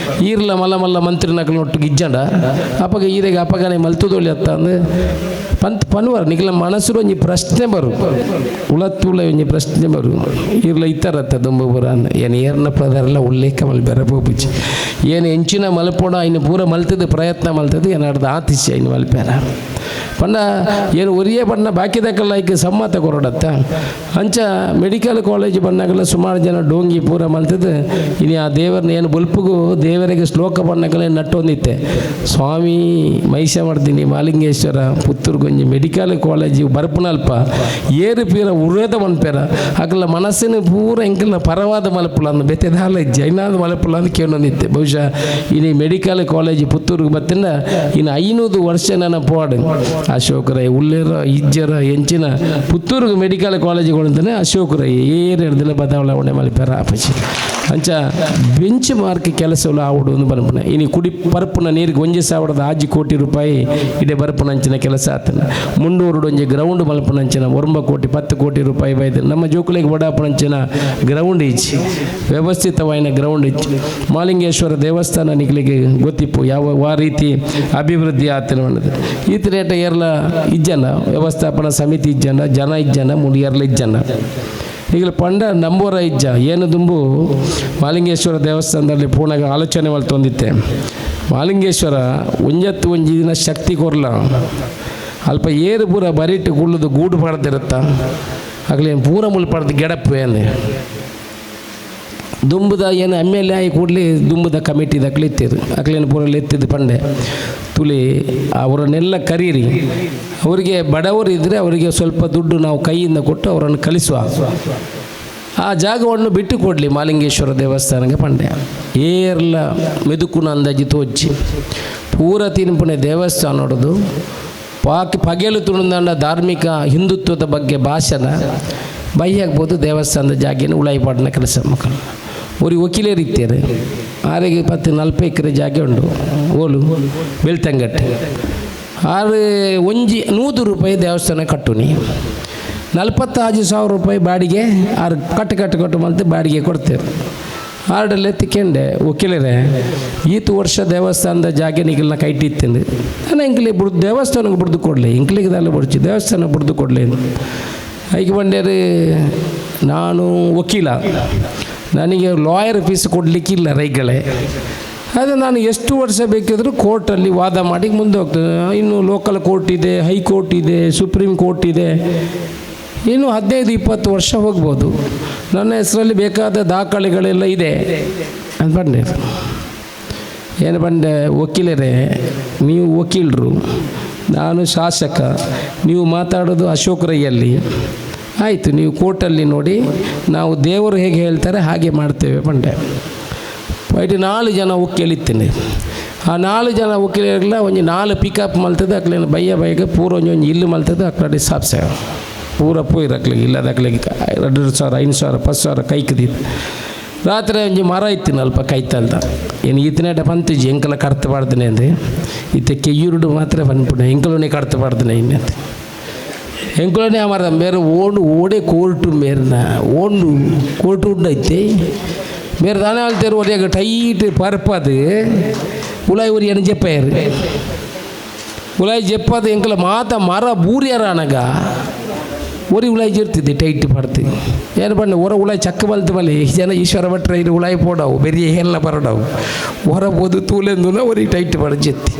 ಈರ್ಲ ಮಲ್ಲ ಮಂತ್ರಿ ನಕಲು ಒಟ್ಟಿಗೆ ಇಜ್ಜಂಡ ಅಪ್ಪಗ ಈರೆಗೆ ಅಪ್ಪಗನೆ ಮಲ್ತುದೊಳ್ಳಿ ಅತ್ತ ಅಂದ್ರೆ ಪನ್ವಾರ ನಿಖಿಲ ಮನಸ್ಸು ಒಂಜಿ ಪ್ರಶ್ನೆ ಬರು ಉಳತ್ತುಳ ಒಂಜಿ ಪ್ರಶ್ನೆ ಬರು ಇರ್ಲ ಇತ್ತಾರತ್ತ ದುಂಬುಬುರ ಏನು ಏರ್ನ ಪ್ರದಾರೆಲ್ಲ ಉಲ್ಲೇಖ ಮಲ್ಬೇರ ಪೋಪುಜಿ ಏನು ಹೆಂಚಿನ ಮಲ್ಪೋಣ ಇನ್ನು ಪೂರ ಮಲ್ತದ್ದು ಪ್ರಯತ್ನ ಮಲ್ತದ್ದು ಏನಾಡ್ದು ಆತಿಸಿ ಇನ್ನು ಮಲ್ಪ್ಯಾರ ಪಂಡ ಏನು ಒರಿಯೇ ಬಣ್ಣ ಬಾಕಿದಕ್ಕೆಲ್ಲ ಈಗ ಸಮ್ಮತ ಕೊರಡತ್ತ ಅಂಚ ಮೆಡಿಕಲ್ ಕಾಲೇಜ್ ಬಣ್ಣಗಲ್ಲ ಸುಮಾರು ಜನ ಡೋಂಗಿ ಪೂರ ಮಲ್ತದ್ದು ಇನ್ನು ಆ ದೇವರನ್ನ ಏನು ಬಲ್ಪಿಗೂ ದೇವರಿಗೆ ಶ್ಲೋಕ ಬಣ್ಣಗಳೇ ನಟ್ಟೊಂದಿತ್ತೆ ಸ್ವಾಮಿ ಮೈಷ ಮಾಡ್ತೀನಿ ಮಾಲಿಂಗೇಶ್ವರ ಪುತ್ತೂರ್ಗೊಂಜಿ ಮೆಡಿಕಲ್ ಕಾಲೇಜ್ ಬರ್ಪನಲ್ಪ ಏರು ಪೀರ ಉರೇದ ಮನ್ಪೇರ ಹಾಗಲ್ಲ ಮನಸ್ಸಿನ ಪೂರ ಎಂಕಲ್ನ ಪರವಾದ ಮಲಪುಲ ಅಂದು ಬೆತ್ತೆದಾಲ ಜೈನಾದ ಮಲಪುಲ ಅಂತ ಕೇಳೊಂದಿತ್ತೆ ಬಹುಶಃ ಇನ್ನು ಮೆಡಿಕಲ್ ಕಾಲೇಜ್ ಪುತ್ತೂರಿಗೆ ಬತ್ತಿಂದ ಇನ್ನು 500 ವರ್ಷ ನನ್ನ ಪೋಡು ಅಶೋಕರೈ ಉಳ್ಳೇರ ಇಜ್ಜರ ಎಂಚಿನ ಪುತ್ತೂರಿಗೆ ಮೆಡಿಕಲ್ ಕಾಲೇಜುಗಳಂತಾನೆ ಅಶೋಕರೈ ಏರು ಹಿಡ್ದಿಲ್ಲ ಬದಲಾವಣೆ ಮಲ್ಪ್ಯಾರ ಅಪ್ಪಚ್ಚಿ ಅಂಚ ಬೆಂಚ್ ಮಾರ್ಕ್ ಕೆಲಸಗಳು ಆವಡು ಒಂದು ಬಲ್ಪನ ಇನ್ನು ಕುಡಿ ಪರ್ಪುನ ನೀರಿಗೆ 1,000 ಕೋಟಿ ರೂಪಾಯಿ ಇಡೀ ಬರ್ಪನಂಚಿನ ಕೆಲಸ ಆತನ ಮುಂಡೂರು ಒಂಜಿ ಗ್ರೌಂಡ್ ಮಲ್ಪನಂಚಿನ 1 ಕೋಟಿ 10 ಕೋಟಿ ರೂಪಾಯಿ ಬೈದ ನಮ್ಮ ಜೋಕುಲಿಗೆ ಬಡಾಪನಂಚಿನ ಗ್ರೌಂಡ್ ಇಚ್ಚಿ ವ್ಯವಸ್ಥಿತವಾದ ಗ್ರೌಂಡ್ ಇಚ್ಚಿ ಮಾಲಿಂಗೇಶ್ವರ ದೇವಸ್ಥಾನ ನಿಕ್ಲಿಗೆ ಗೊತ್ತಿಪ್ಪು ಯಾವ ರೀತಿ ಅಭಿವೃದ್ಧಿ ಆತನ ಅನ್ನೋದು ಈತನೇಟ ಏರ್ಲ ಇಜ್ಜನ ವ್ಯವಸ್ಥಾಪನಾ ಸಮಿತಿ ಇಜ್ಜನ ಜನ ಇಜ್ಜನ ಮುಡಿಯರ್ಲ ಇಜ್ಜನ ಈಗ ಪಂಡ ನಂಬೋರ ಇಜ್ಜ ಏನು ದುಂಬು ಮಾಲಿಂಗೇಶ್ವರ ದೇವಸ್ಥಾನದಲ್ಲಿ ಪೂರ್ಣಗ ಆಲೋಚನೆ ಮಲ್ತೊಂದಿತ್ತೆ ಮಾಲಿಂಗೇಶ್ವರ ಒಂಜಿ ದಿನ ಶಕ್ತಿ ಕೊರ್ಲ ಅಲ್ಪ ಏರು ಪೂರ ಬರಿಟ್ಟು ಕುಳ್ಳದು ಗೂಡು ಪಡ್ದಿರುತ್ತ ಆಗ್ಲೇನು ಪೂರ ಮುಲ್ಪಡ್ದು ಗೆಡಪ್ಪು ಏನು ದುಂಬುದ ಏನು MLA ಆಗಿ ಕೂಡಲೇ ದುಂಬುದ ಕಮಿಟಿ ದಕ್ಲಿತ್ತಿರು ಅಕ್ಲೇನು ಪೂರ ಎತ್ತಿದ್ದು ಪಂಡೆ ತುಳಿ ಅವರನ್ನೆಲ್ಲ ಕರೀರಿ ಅವರಿಗೆ ಬಡವರು ಇದ್ದರೆ ಅವರಿಗೆ ಸ್ವಲ್ಪ ದುಡ್ಡು ನಾವು ಕೈಯಿಂದ ಕೊಟ್ಟು ಅವರನ್ನು ಕಳಿಸುವ ಆ ಜಾಗವನ್ನು ಬಿಟ್ಟು ಕೊಡಲಿ ಮಾಲಿಂಗೇಶ್ವರ ದೇವಸ್ಥಾನಕ್ಕೆ ಪಂಡೆ ಏರ್ಲ ಮೆದುಕುನ ಅಂದಾಜಿ ತೋಚಿ ಪೂರ ತಿನ್ಪುಣೆ ದೇವಸ್ಥಾನ ನೋಡೋದು ಪಗೆಲು ತುಣಂದ ಧಾರ್ಮಿಕ ಹಿಂದುತ್ವದ ಬಗ್ಗೆ ಭಾಷಣ ಬೈಯಾಗ್ಬೋದು ದೇವಸ್ಥಾನದ ಜಾಗೇನು ಉಳಾಯಿಪಾಡಿನ ಕೆಲಸ ಮಕ್ಕಳು ஒரு ವಕೀಲರು ಇರ್ತಾರೆ ಆರಿಗೆ 10-40 ಎಕರೆ ಜಾಗ ಉಂಟು ಓಲು ಬೆಳ್ತಂಗಟ್ಟೆ ಆರು 100 ರೂಪಾಯಿ ದೇವಸ್ಥಾನ ಕಟ್ಟುನಿ 45,000 ರೂಪಾಯಿ ಬಾಡಿಗೆ ಆರು ಕಟ್ಟು ಮತ್ತೆ ಬಾಡಿಗೆ ಕೊಡ್ತೇವೆ ಆರ್ಡಲ್ಲಿ ಎತ್ತಿಕೊಂಡೆ ವಕೀಲರೇ ಈತು ವರ್ಷ ದೇವಸ್ಥಾನದ ಜಾಗ ನಿಗಲ್ನ ಕೈಟಿತ್ತೇನೆ ನಾನು ಇಂಕ್ಲಿಗೆ ಬಿಡ್ದು ದೇವಸ್ಥಾನಕ್ಕೆ ಬಿಡ್ದು ಕೊಡಲಿ ಇಂಕ್ಲಿಗೆದಲ್ಲ ಬಿಡ್ಚಿ ದೇವಸ್ಥಾನ ಬಿಡ್ದು ಕೊಡಲಿ ಐಕೆ ಬಂಡೇರು ನಾನು ವಕೀಲ ನನಗೆ ಲಾಯರ್ ಫೀಸ್ ಕೊಡಲಿಕ್ಕಿಲ್ಲ ರೈಗಳೇ ಅದೇ ನಾನು ಎಷ್ಟು ವರ್ಷ ಬೇಕಿದ್ರೂ ಕೋರ್ಟಲ್ಲಿ ವಾದ ಮಾಡಿ ಮುಂದೆ ಹೋಗ್ತದೆ ಇನ್ನು ಲೋಕಲ್ ಕೋರ್ಟ್ ಇದೆ ಹೈಕೋರ್ಟ್ ಇದೆ ಸುಪ್ರೀಂ ಕೋರ್ಟ್ ಇದೆ ಇನ್ನು 15-20 ವರ್ಷ ಹೋಗ್ಬೋದು ನನ್ನ ಹೆಸರಲ್ಲಿ ಬೇಕಾದ ದಾಖಲೆಗಳೆಲ್ಲ ಇದೆ ಅಂತ ಬಂದೆ ಏನು ಬಂದೆ ವಕೀಲರೇ ನೀವು ವಕೀಲರು ನಾನು ಶಾಸಕ ನೀವು ಮಾತಾಡೋದು ಅಶೋಕ್ ರೈಯಲ್ಲಿ ಆಯಿತು ನೀವು ಕೋರ್ಟಲ್ಲಿ ನೋಡಿ ನಾವು ದೇವರು ಹೇಗೆ ಹೇಳ್ತಾರೆ ಹಾಗೆ ಮಾಡ್ತೇವೆ ಬಂಡೆ 4 ಜನ ವಕೀಲಿತ್ತೇನೆ ಆ 4 ಜನ ವಕೀಲರೆಲ್ಲ ಒಂದು 4 ಪಿಕಪ್ ಮಲ್ತದೆ ಅಕ್ಲೇನು ಬೈಗೆ ಪೂರ ಒಂದು ಇಲ್ಲು ಮಲ್ತದೆ ಅಕ್ಕಡೆ ಸಾಪ್ಸೆ ಪೂರ ಪೋಯ್ರು ಅಕ್ಲಿಗೆ ಇಲ್ಲದ ಅಕ್ಲಿಗೆ 2,000 5,000 10,000 ಕೈಕದಿದ್ದು ರಾತ್ರಿ ಒಂಜಿ ಮರ ಇತ್ತಿನ ಅಲ್ಪ ಕೈತಲ್ದ ಏನು ಈತನೇಟ ಪಂತಿಜಿ ಎಂಕಲ ಕಡ್ತ ಪಾಡ್ದನೆ ಅಂದೆ ಈತ ಕೆಯ್ಯೂರುಡು ಮಾತ್ರ ಪನ್ಪುಣೆ ಎಂಕಲೋನೆ ಕಡ್ತ ಪಾಡ್ದನೆ ಇನ್ನಂತೆ ಎಂಕಲೋನೆ ಆ ಮರ ಮೇರೆ ಓಡೆ ಕೋರ್ಟು ಮೇರ್ನ ಓಂಡು ಕೋರ್ಟು ಉಂಡೈತೆ ಮೇರೆ ತಾನೇ ಆಳ್ತೇರು ಒಡೆಯಾಗ ಟೈಟ್ ಪರ್ಪದು ಉಲಾಯಿ ಉರಿ ಏನು ಜೆಪ್ಪಾಯರು ಉಲಾಯಿ ಜೆಪ್ಪದು ಎಂಕಲ ಮಾತ ಮರ ಬೂರಿಯಾರ ಅನಗ ಒರಿ ಉಲಾಯಿ ಜೀರ್ತಿದ್ದೆ ಟೈಟ್ ಪಡ್ತಿ ಏನು ಬಣ್ಣ ಹೊರ ಉಲಾಯಿ ಚಕ್ಕ ಬಲ್ತು ಬಲ್ಲಿ ಜನ ಈಶ್ವರ ಭಟ್ರ ಇದು ಉಲಾಯಿ ಪೋಡವು ಬೆರಿಯ ಎಲ್ಲ ಬರಡವು ಹೊರ ಬೋದು ತೂಲೆಂದು ಒರಿ ಟೈಟ್ ಪಡ ಜೆತ್ತಿ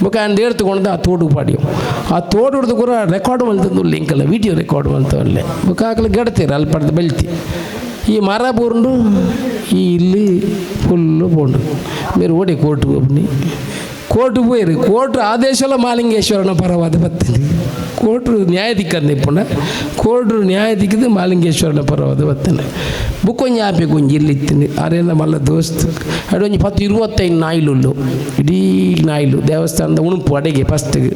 ಮುಖ ಅಂಡ್ ಹೇಳ್ತುಕೊಂಡು ಆ ತೋಡು ಪಾಡಿಯವು ಆ ತೋಡು ಹಿಡ್ದು ಕೂಡ ರೆಕಾರ್ಡ್ ಮಲ್ತಂದು ಇಂಕಲ್ಲ ವಿಡಿಯೋ ರೆಕಾರ್ಡ್ ಮಲ್ತವಲ್ಲೇ ಮುಖ ಹಾಕಲು ಗಡ್ತೀರ ಅಲ್ಲಿ ಪಡ್ದು ಬೆಳ್ತಿ ಈ ಮರ ಬೋರ್ಂಡು ಈ ಇಲ್ಲಿ ಫುಲ್ಲು ಬೋಂಡು మీరు ಓಡಿ ಕೋರ್ಟ್ಗೆ ಒಬ್ಬನಿ ಕೋರ್ಟ್ಗೆ పోయారు కోర్టు ఆదేశాల మాలింగేశ్వరನ ಪರವಾದ ಬತ್ತಿಂది ಕೋರ್ಟು ನ್ಯಾಯಾಧಿಕರಣ ಇಪ್ಪುಂಡ ಕೋರ್ಟು ನ್ಯಾಯಾಧಿಕದ ಮಾಲಿಂಗೇಶ್ವರನ ಪರವಾದ ಬತ್ತನೆ ಬುಕ್ಕೊಂಜಿ ಆಪೆ ಕೊಂಜಿ ಇಲ್ಲಿತ್ತೀನಿ ಅರೇನ ಮಲ್ಲ ದೋಸ್ತು ಅಡೊಂಜಿ 10-25 ನಾಯಿಲು ಇಡೀ ನಾಯಿಲು ದೇವಸ್ಥಾನದ ಉಣುಪು ಅಡೆಗೆ ಫಸ್ಟ್ಗೆ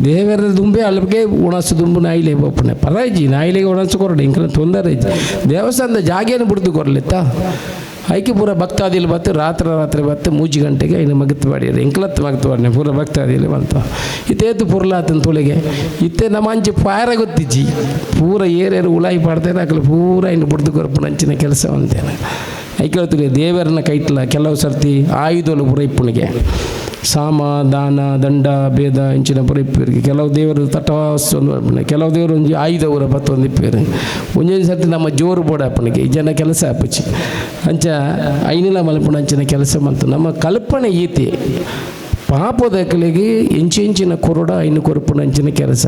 ದೇವರ ದುಂಬೆ ಅಲ್ಲಿಗೆ ಉಣಸು ದುಂಬು ನಾಯಿಲೆ ಬಪ್ಪನೆ ಪರಾಜಿ ನಾಯಿಲೆಗೆ ಉಣಸು ಕೊರಡೆ ಇಂಕಲ ತೊಂದರೆ ದೇವಸ್ಥಾನದ ಜಾಗೇನು ಬಿಡ್ದು ಕೊರಲಿತ್ತ ಐಕೆ ಪೂರ ಭಕ್ತಾದಿಲ್ ಬತ್ತು ರಾತ್ರಿ ಬತ್ತು 3 ಗಂಟೆಗೆ ಇನ್ನು ಮಗತ್ತು ಬಾಡಿಯರು ಎಂಕ್ಲತ್ತು ಮಗತ್ತು ಬಾಡಿನ ಪೂರ ಭಕ್ತಾದಿಲ್ ಬಂತ ಇತ್ತೇತು ಪುರ್ಲಾತನ ತುಳಿಗೆ ಇತ್ತೆ ನಮ್ಮ ಅಂಚೆ ಪಾರ ಗೊತ್ತಿಜ್ಜಿ ಪೂರ ಏರೇರು ಉಳಾಯಿ ಪಾಡ್ತೇನೆ ಅಕ್ಕಲು ಪೂರ ಇನ್ನು ಬಿಡ್ದು ಕೊರಪು ನಂಚಿನ ಕೆಲಸ ಅಂತೇನೆ ಐಕೆ ತುಳಿ ದೇವರನ್ನ ಕೈಟ್ಲ ಕೆಲವು ಸರ್ತಿ ಆಯುಧಲು ಪೂರ ಇಪ್ಪುಣಿಗೆ ಸಾಮ ದಾನ ದಂಡ ಭೇದ ಇಂಚಿನ ಪುರ ಇಪ್ಪಿರಿಗೆ ಕೆಲವು ದೇವರು ತಟವಾಸೊಂದು ಕೆಲವು ದೇವರು ಒಂಜಿ ಆಯುಧ ಊರ ಪತ್ತೊಂದು ಇಪ್ಪಿರು ಒಂದೊಂದು ಸರ್ತಿ ನಮ್ಮ ಜೋರು ಬೋಡ ಅಪ್ಪನಿಗೆ ಈ ಜನ ಕೆಲಸ ಅಪ್ಪಚ್ಚಿ ಅಂಚ ಐನಿಲ ಮಲ್ಪುಣ ಅಂಚಿನ ಕೆಲಸ ಮಂತು ನಮ್ಮ ಕಲ್ಪನೆ ಈತಿ ಪಾಪದಕಲಿಗೆ ಎಂಚಿನ ಕೊರಡ ಐನು ಕೊರಪುಣ ಅಂಚಿನ ಕೆಲಸ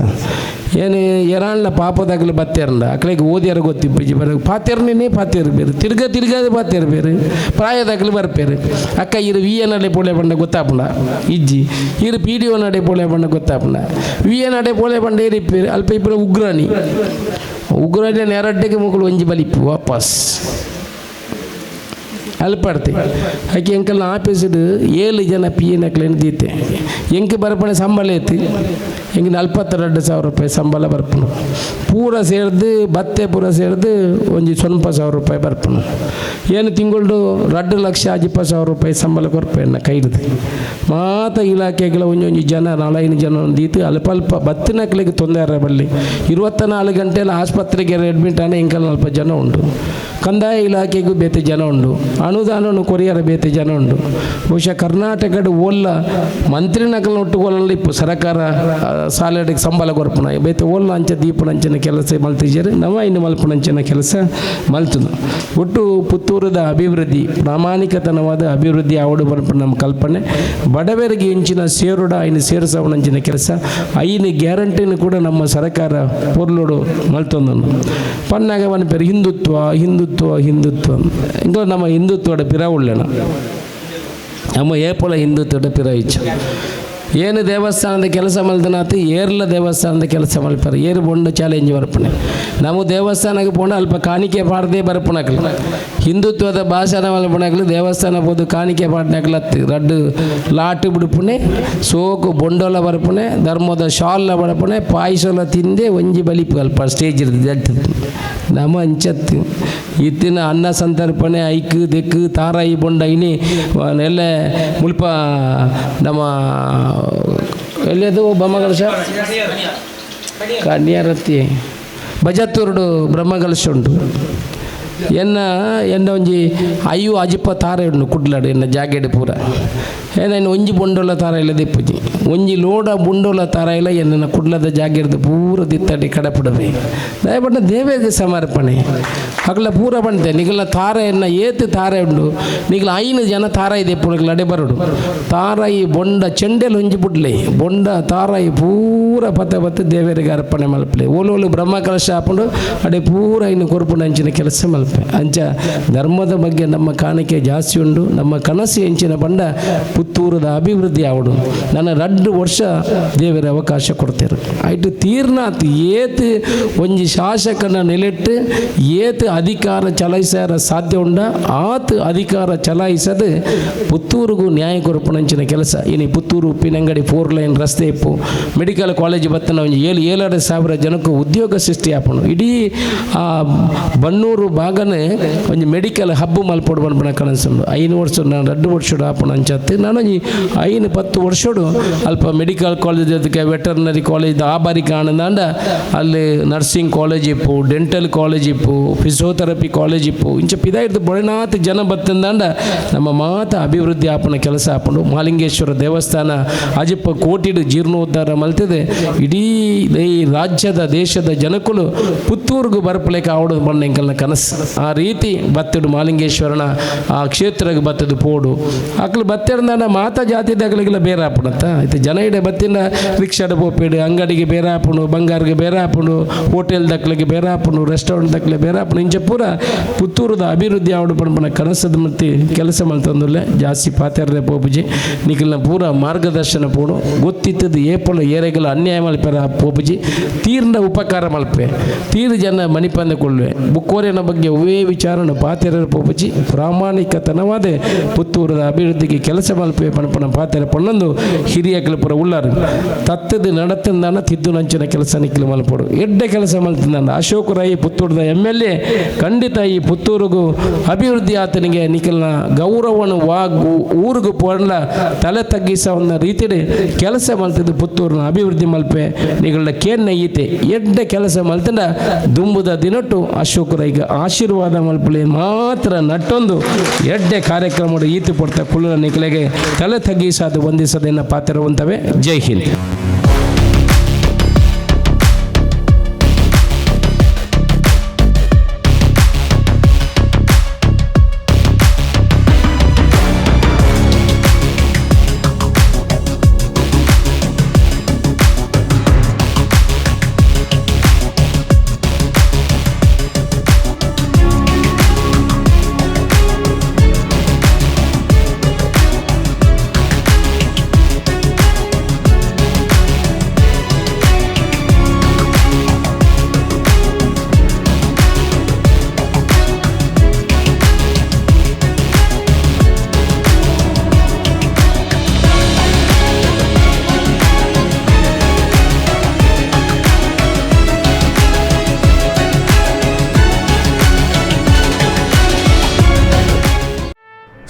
ಏನು ಎರಾಣ್ಣ ಪಾಪದಾಗಲಿ ಬತ್ತೇರಂಡ ಅಕ್ಕಳಿಗೆ ಓದಿಯಾರ ಗೊತ್ತಿಪ್ಪಜಿ ಬರ ಪಾತೇರ್ನೇ ಪಾತೇರು ಬೇರೆ ತಿರ್ಗದ ಪಾತೇರು ಬೇರೆ ಪ್ರಾಯದಾಗಲಿ ಬರ್ಪೇರು ಅಕ್ಕ ಇರು ವಿ ಎನ್ ಅಡೆ ಪೋಳೆ ಬಂಡ ಗೊತ್ತಾಪುಣ ಇಜ್ಜಿ ಇರು ಪಿ ಡಿ ಒ ನಡೆ ಪೋಳೆ ಬಂಡ ಗೊತ್ತಾಪುಣ ವಿ ಎನ್ ಅಡೆ ಪೋಳೆ ಬಂಡ ಏರಿಪ್ಪೇರು ಅಲ್ಪ ಇಬ್ಬರು ಉಗ್ರಾಣಿ ನೆರಡ್ಡೆಗೆ ಮುಗಳು ಒಂಜಿ ಬಲಿಪ್ಪು ವಾಪಸ್ ಅಲ್ಪಡ್ತೆ ಆಕೆ ಎಂಕಲ್ನ ಆಫೀಸಿಡು 7 ಜನ ಪಿ ಎನ್ ಅಕ್ಲೇನು ದೀತೆ ಎಂಕೆ ಬರ್ಪಣೆ ಸಂಬಳ ಐತಿ ಎಂಗಿನ 42,000 ರೂಪಾಯಿ ಸಂಬಳ ಬರ್ಪಣು ಪೂರ ಸೇರಿದು ಬತ್ತೆ ಪೂರ ಸೇರಿದು ಒಂಜಿ 20,000 ರೂಪಾಯಿ ಬರ್ಪಣು ಏನು ತಿಂಗಳು 2,20,000 ರೂಪಾಯಿ ಸಂಬಳ ಕೊರ್ಪೆನ್ನ ಕೈದು ಮಾತ ಇಲಾಖೆಗಳ ಒಂಜೊಂಜಿ ಜನ 4-5 ಜನ ದೀತು ಅಲ್ಪ ಬತ್ತಿನಕ್ಲಿಗೆ ತೊಂದರೆ ಬರಲಿ 24 ಗಂಟೆಯಲ್ಲಿ ಆಸ್ಪತ್ರೆಗೆ ಅಡ್ಮಿಟ್ ಆನೆ ಎಂಕಲ್ 40 ಜನ ಉಂಟು ಕಂದಾಯ ಇಲಾಖೆಗೂ ಬೇತೆ ಜನ ಉಂಟು ಅನುದಾನವನ್ನು ಕೊರಿಯರ ಬೇತೆ ಜನ ಉಂಟು ಬಹುಶಃ ಕರ್ನಾಟಕದ ಓಲ್ಲ ಮಂತ್ರಿನಕಲ್ನ ಒಟ್ಟುಕೊಳ್ಳಲು ಇಪ್ಪು ಸರ್ಕಾರ ಸಾಲಡಿಗೆ ಸಂಬಳ ಕೊರ್ಪುಣ ಬೇತೆ ಓಲ್ಲ ಅಂಚ ದೀಪನಂಚಿನ ಕೆಲಸ ಮಲ್ತಿದ್ದಾರೆ ನಮ್ಮ ಇನ್ನು ಮಲ್ಪುನಂಚಿನ ಕೆಲಸ ಮಲ್ತುದು ಒಟ್ಟು ಪುತ್ತೂರದ ಅಭಿವೃದ್ಧಿ ಪ್ರಾಮಾಣಿಕತನವಾದ ಅಭಿವೃದ್ಧಿ ಆವಡು ಬರ್ಪು ನಮ್ಮ ಕಲ್ಪನೆ ಬಡವರಿಗೆ ಇಂಚಿನ ಸೇರುಡ ಇನ್ನು ಸೇರಿಸವನಂಚಿನ ಕೆಲಸ ಐನು ಗ್ಯಾರಂಟಿನೂ ಕೂಡ ನಮ್ಮ ಸರ್ಕಾರ ಪೊರ್ಲೋಡು ಮಲ್ತೊಂದು ಪನ್ನಾಗ ಅವನ ಪೇರು ಹಿಂದುತ್ವ ಇಂದು ನಮ್ಮ ಹಿಂದುತ್ವದ ಪಿರ ಉಳ್ಳಣ ನಮ್ಮ ಏಪೊಲ ಹಿಂದುತ್ವದ ಪಿರ ಇಚ್ಚು ಏನು ದೇವಸ್ಥಾನದ ಕೆಲಸ ಮಲ್ದನಾತು ಏರ್ಲ ದೇವಸ್ಥಾನದ ಕೆಲಸ ಮಲ್ಪಾರ ಏರು ಬೊಂಡು ಚಾಲೆಂಜ್ ಬರ್ಪಣೆ ನಾವು ದೇವಸ್ಥಾನಕ್ಕೆ ಪೋಂಡು ಅಲ್ಪ ಕಾಣಿಕೆ ಪಾಡದೆ ಬರ್ಪಣಕ್ಲು ಹಿಂದುತ್ವದ ಭಾಷಣ ಮಲ್ಪಣಕ್ಲು ದೇವಸ್ಥಾನ ಹೋದು ಕಾಣಿಕೆ ಪಾಡ್ನಕ್ಲತ್ತು ರಡ್ಡು ಲಾಟು ಬಿಡುಪುಣೆ ಸೋಕು ಬೊಂಡೋಲ ಬರ್ಪಣೆ ಧರ್ಮದ ಶಾಲ್ಲ ಬಡಪಣೆ ಪಾಯಸೋಲ ತಿಂದೆ ಒಂಜಿ ಬಲಿಪು ಅಲ್ಪ ಸ್ಟೇಜ್ ಇರ್ತದೆ ನಮ್ಮ ಅಂಚತ್ತು ಇತ್ತಿನ ಅನ್ನ ಸಂತರ್ಪಣೆ ಐಕ್ ದೆಕ್ಕು ತಾರಾಯಿ ಬೊಂಡ ಇನಿ ಎಲ್ಲ ಮುಲ್ಪ ನಮ್ಮ ಎಲ್ಲಿಯದು ಬ್ರಹ್ಮಕಲಶ ಕನ್ಯಾರತಿ ಬಜತ್ತೂರುಡು ಬ್ರಹ್ಮಕಲಶ ಉಂಟು ಎನ್ನ ಒಂಜಿ ಅಯ್ಯು ಅಜಿಪ್ಪ ತಾರೆ ಉಂಡು ಕುಡ್ಲಾಡು ಎನ್ನ ಜಾಗೆಡ್ ಪೂರ ಏನೇನು ಒಂಜಿ ಬೊಂಡೋಲ ತಾರ ಇಲ್ಲ ದಿಪ್ಪುಜಿ ಒಂಜಿ ಲೋಡ ಬೊಂಡೋಲ ತಾರ ಇಲ್ಲ ಎನ್ನ ಕುಡ್ಲದ ಜಾಗೆಡ್ದು ಪೂರ ದಿತ್ತಡಿ ಕಡಪುಡವೆ ದಯಪಟ್ಟ ದೇವರಿಗೆ ಸಮರ್ಪಣೆ ಹಗಲ ಪೂರ ಬಂತೆ ನಿಗಲ ತಾರ ಎನ್ನ ಏತು ತಾರೆ ಉಂಡು ನಿಗಲ 5 ಜನ ತಾರಾಯಿ ದೆಪ್ಪುಗಳು ಅಡೆ ಬರೋಡು ತಾರಾಯಿ ಬೊಂಡ ಚೆಂಡೆಲು ಒಂಜಿ ಬುಡ್ಲೆ ಬೊಂಡ ತಾರಾಯಿ ಪೂರ ಪತ್ತೆ ದೇವರಿಗೆ ಅರ್ಪಣೆ ಮಲ್ಪಲೆ ಓಲೋಲು ಬ್ರಹ್ಮಕಲಶ ಹಾಕೊಂಡು ಅಡೆ ಪೂರ ಇನ್ನು ಕೊರ್ಪುಂಡು ಅಂಚಿನ ಕೆಲಸ ಮಲ್ಪ ಮಲ್ಪೆ ಅಂಚ ಧರ್ಮದ ಬಗ್ಗೆ ನಮ್ಮ ಕಾಣಿಕೆ ಜಾಸ್ತಿ ಉಂಡು. ನಮ್ಮ ಕನಸು ಹೆಂಚಿನ ಬಂಡ ಪುತ್ತೂರದ ಅಭಿವೃದ್ಧಿ ಆವಡು. ನನ್ನ 2 ವರ್ಷ ದೇವರ ಅವಕಾಶ ಕೊಡ್ತೇರು ಆಯ್ತು ತೀರ್ನಾತ್ ಏತ್ ಒಂಜಿ ಶಾಸಕನ ನೆಲೆಟ್ಟು ಏತ್ ಅಧಿಕಾರ ಚಲಾಯಿಸಾರ ಸಾಧ್ಯ ಉಂಡ ಆತ್ ಅಧಿಕಾರ ಚಲಾಯಿಸದು ಪುತ್ತೂರಿಗೂ ನ್ಯಾಯ ಕೊರಪಣಂಚಿನ ಕೆಲಸ. ಇನ್ನು ಪುತ್ತೂರು ಉಪ್ಪಿನಂಗಡಿ 4 ಲೈನ್ ರಸ್ತೆ ಇಪ್ಪು, ಮೆಡಿಕಲ್ ಕಾಲೇಜ್ ಬತ್ತನ ಒಂದು 7,000 ಜನಕ್ಕೂ ಉದ್ಯೋಗ ಸೃಷ್ಟಿ ಆಪಣು. ಇಡೀ ಆ ಬನ್ನೂರು ಭಾಗನೇ ಒಂದು ಮೆಡಿಕಲ್ ಹಬ್ಬ ಮಲ್ಪಡು ಬಂದ್ಬಿಡ ಕನಸುಂಡು. 5 ವರ್ಷ ನಾನು 2 ವರ್ಷ ಆಪಣ ಅಂಚತ್ತು ನಾನು 5-10 ವರ್ಷಡು ಅಲ್ಪ ಮೆಡಿಕಲ್ ಕಾಲೇಜ್ ಅದಕ್ಕೆ ವೆಟರ್ನರಿ ಕಾಲೇಜ್ ಆ ಬಾರಿ ಕಾಣದಾಂಡ ಅಲ್ಲಿ ನರ್ಸಿಂಗ್ ಕಾಲೇಜ್ ಇಪ್ಪು, ಡೆಂಟಲ್ ಕಾಲೇಜ್ ಇಪ್ಪು, ಫಿಸಿಯೋಥೆರಪಿ ಕಾಲೇಜ್ ಇಪ್ಪು ಇಂಚ ಪಿದಾಯಿಡ್ದು ಬೊಳನಾಥ ಜನ ಬತ್ತಂದಾಂಡ ನಮ್ಮ ಮಾತ ಅಭಿವೃದ್ಧಿ ಆಪಣ ಕೆಲಸ ಆಪಣು. ಮಹಾಲಿಂಗೇಶ್ವರ ದೇವಸ್ಥಾನ ಅಜಿಪ್ಪ ಕೋಟಿಡು ಜೀರ್ಣೋದ್ಧಾರ ಮಲ್ತಿದೆ. ಇಡೀ ಈ ರಾಜ್ಯದ ದೇಶದ ಜನಕ್ಕೂ ಪುತ್ತೂರಿಗೂ ಬರ್ಪಲೇಕ ಆವಡೋದು ಬಂದ ಎಂಕಲ್ನ ಕನಸು. ಆ ರೀತಿ ಬತ್ತಡು ಮಹಾಲಿಂಗೇಶ್ವರನ ಆ ಕ್ಷೇತ್ರಕ್ಕೆ ಬತ್ತದು ಪೋಡು ಅಕ್ಲು ಬತ್ತಿಡ್ದಾಂಡ ಮಾತಾ ಜಾತಿದಾಗಲಿಗೆಲ್ಲ ಬೇರೆ ಆಪಣತ್ತ ಆಯ್ತು. ಜನ ಇಡೆ ಬತ್ತಿನ ರಿಕ್ಷಾದ ಪೋಪೇಡು, ಅಂಗಡಿಗೆ ಬೇರೆ ಹಾಪುಣು, ಬಂಗಾರಿಗೆ ಬೇರೆ ಹಾಪುಣು, ಹೋಟೆಲ್ ದಕ್ಲಿಗೆ ಬೇರೆ ಹಾಪುಣು, ರೆಸ್ಟೋರೆಂಟ್ ದಕ್ಲೆ ಬೇರೆ ಹಾಪುಣು ಇಂಚ ಪೂರ ಪುತ್ತೂರದ ಅಭಿವೃದ್ಧಿ ಆವಡು ಪಣಪಣ ಕನಸದ ಮತ್ತೆ ಕೆಲಸ ಮಲ್ತಂದುಲ್ಲ ಜಾಸ್ತಿ ಪಾತ್ರೆ ಪೋಪುಜಿ ನಿಖಲ್ನ ಪೂರ ಮಾರ್ಗದರ್ಶನ ಪೋಡು ಗೊತ್ತಿತ್ತದು ಏಪಲ ಏರೆಗಳ ಅನ್ಯಾಯ ಮಲ್ಪೆರ ಪೋಪುಜಿ ತೀರ್ನ ಉಪಕಾರ ಮಲ್ಪೆ ತೀರ್ ಜನ ಮಣಿಪಂದ ಕೊಳ್ಳುವೆ ಬುಕ್ಕೋರಿನ ಬಗ್ಗೆ ಒವೇ ವಿಚಾರನ ಪಾತೆರ ಪೋಪುಜಿ ಪ್ರಾಮಾಣಿಕತನವಾದ ಪುತ್ತೂರದ ಅಭಿವೃದ್ಧಿಗೆ ಕೆಲಸ ಮಲ್ಪೆ ಪಣಪಣ ಪಾತೆರ ಪಣ್ಣೊಂದು ಹಿರಿಯ ಪುರ ಉಳ್ಳಾರು ತತ್ತದು ನಡತಂದಾನ ತಿದ್ದು ನಂಚಿನ ಕೆಲಸ ನಿಖಿಲು ಮಲ್ಪಡು ಎಡ್ಡೆ ಕೆಲಸ ಮಲ್ತಂದಾನ. ಅಶೋಕ್ ರೈ ಪುತ್ತೂರದ MLA ಖಂಡಿತ ಈ ಪುತ್ತೂರಿಗೂ ಅಭಿವೃದ್ಧಿ ಆತನಿಗೆ ನಿಖಲ್ನ ಗೌರವನು ಊರಿಗೂ ಪೋರ್ಲ ತಲೆ ತಗ್ಗಿಸೋನ್ನ ರೀತಿಯಲ್ಲಿ ಕೆಲಸ ಮಲ್ತಿದ್ದು ಪುತ್ತೂರಿನ ಅಭಿವೃದ್ಧಿ ಮಲ್ಪೆ ನಿಗಳ ಕೇನ್ನ ಈತೆ ಎಡ್ಡೆ ಕೆಲಸ ಮಲ್ತಂಡ ದುಂಬುದ ದಿನಟ್ಟು ಅಶೋಕ್ ರೈಗೆ ಆಶೀರ್ವಾದ ಮಲ್ಪಲಿ ಮಾತ್ರ ನಟ್ಟೊಂದು ಎಡ್ಡೆ ಕಾರ್ಯಕ್ರಮ ಈತು ಪಡ್ತಾ ಕುಳ್ಳ ನಿಖಲೆಗೆ ತಲೆ ತಗ್ಗಿಸೋದು ವಂದಿಸೋದನ್ನ ಪಾತ್ರವಂತವೇ. ಜೈ ಹಿಂದ್.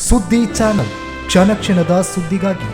ಸುದ್ದಿ ಚಾನಲ್ ಕ್ಷಣ ಕ್ಷಣದ ಸುದ್ದಿಗಾಗಿ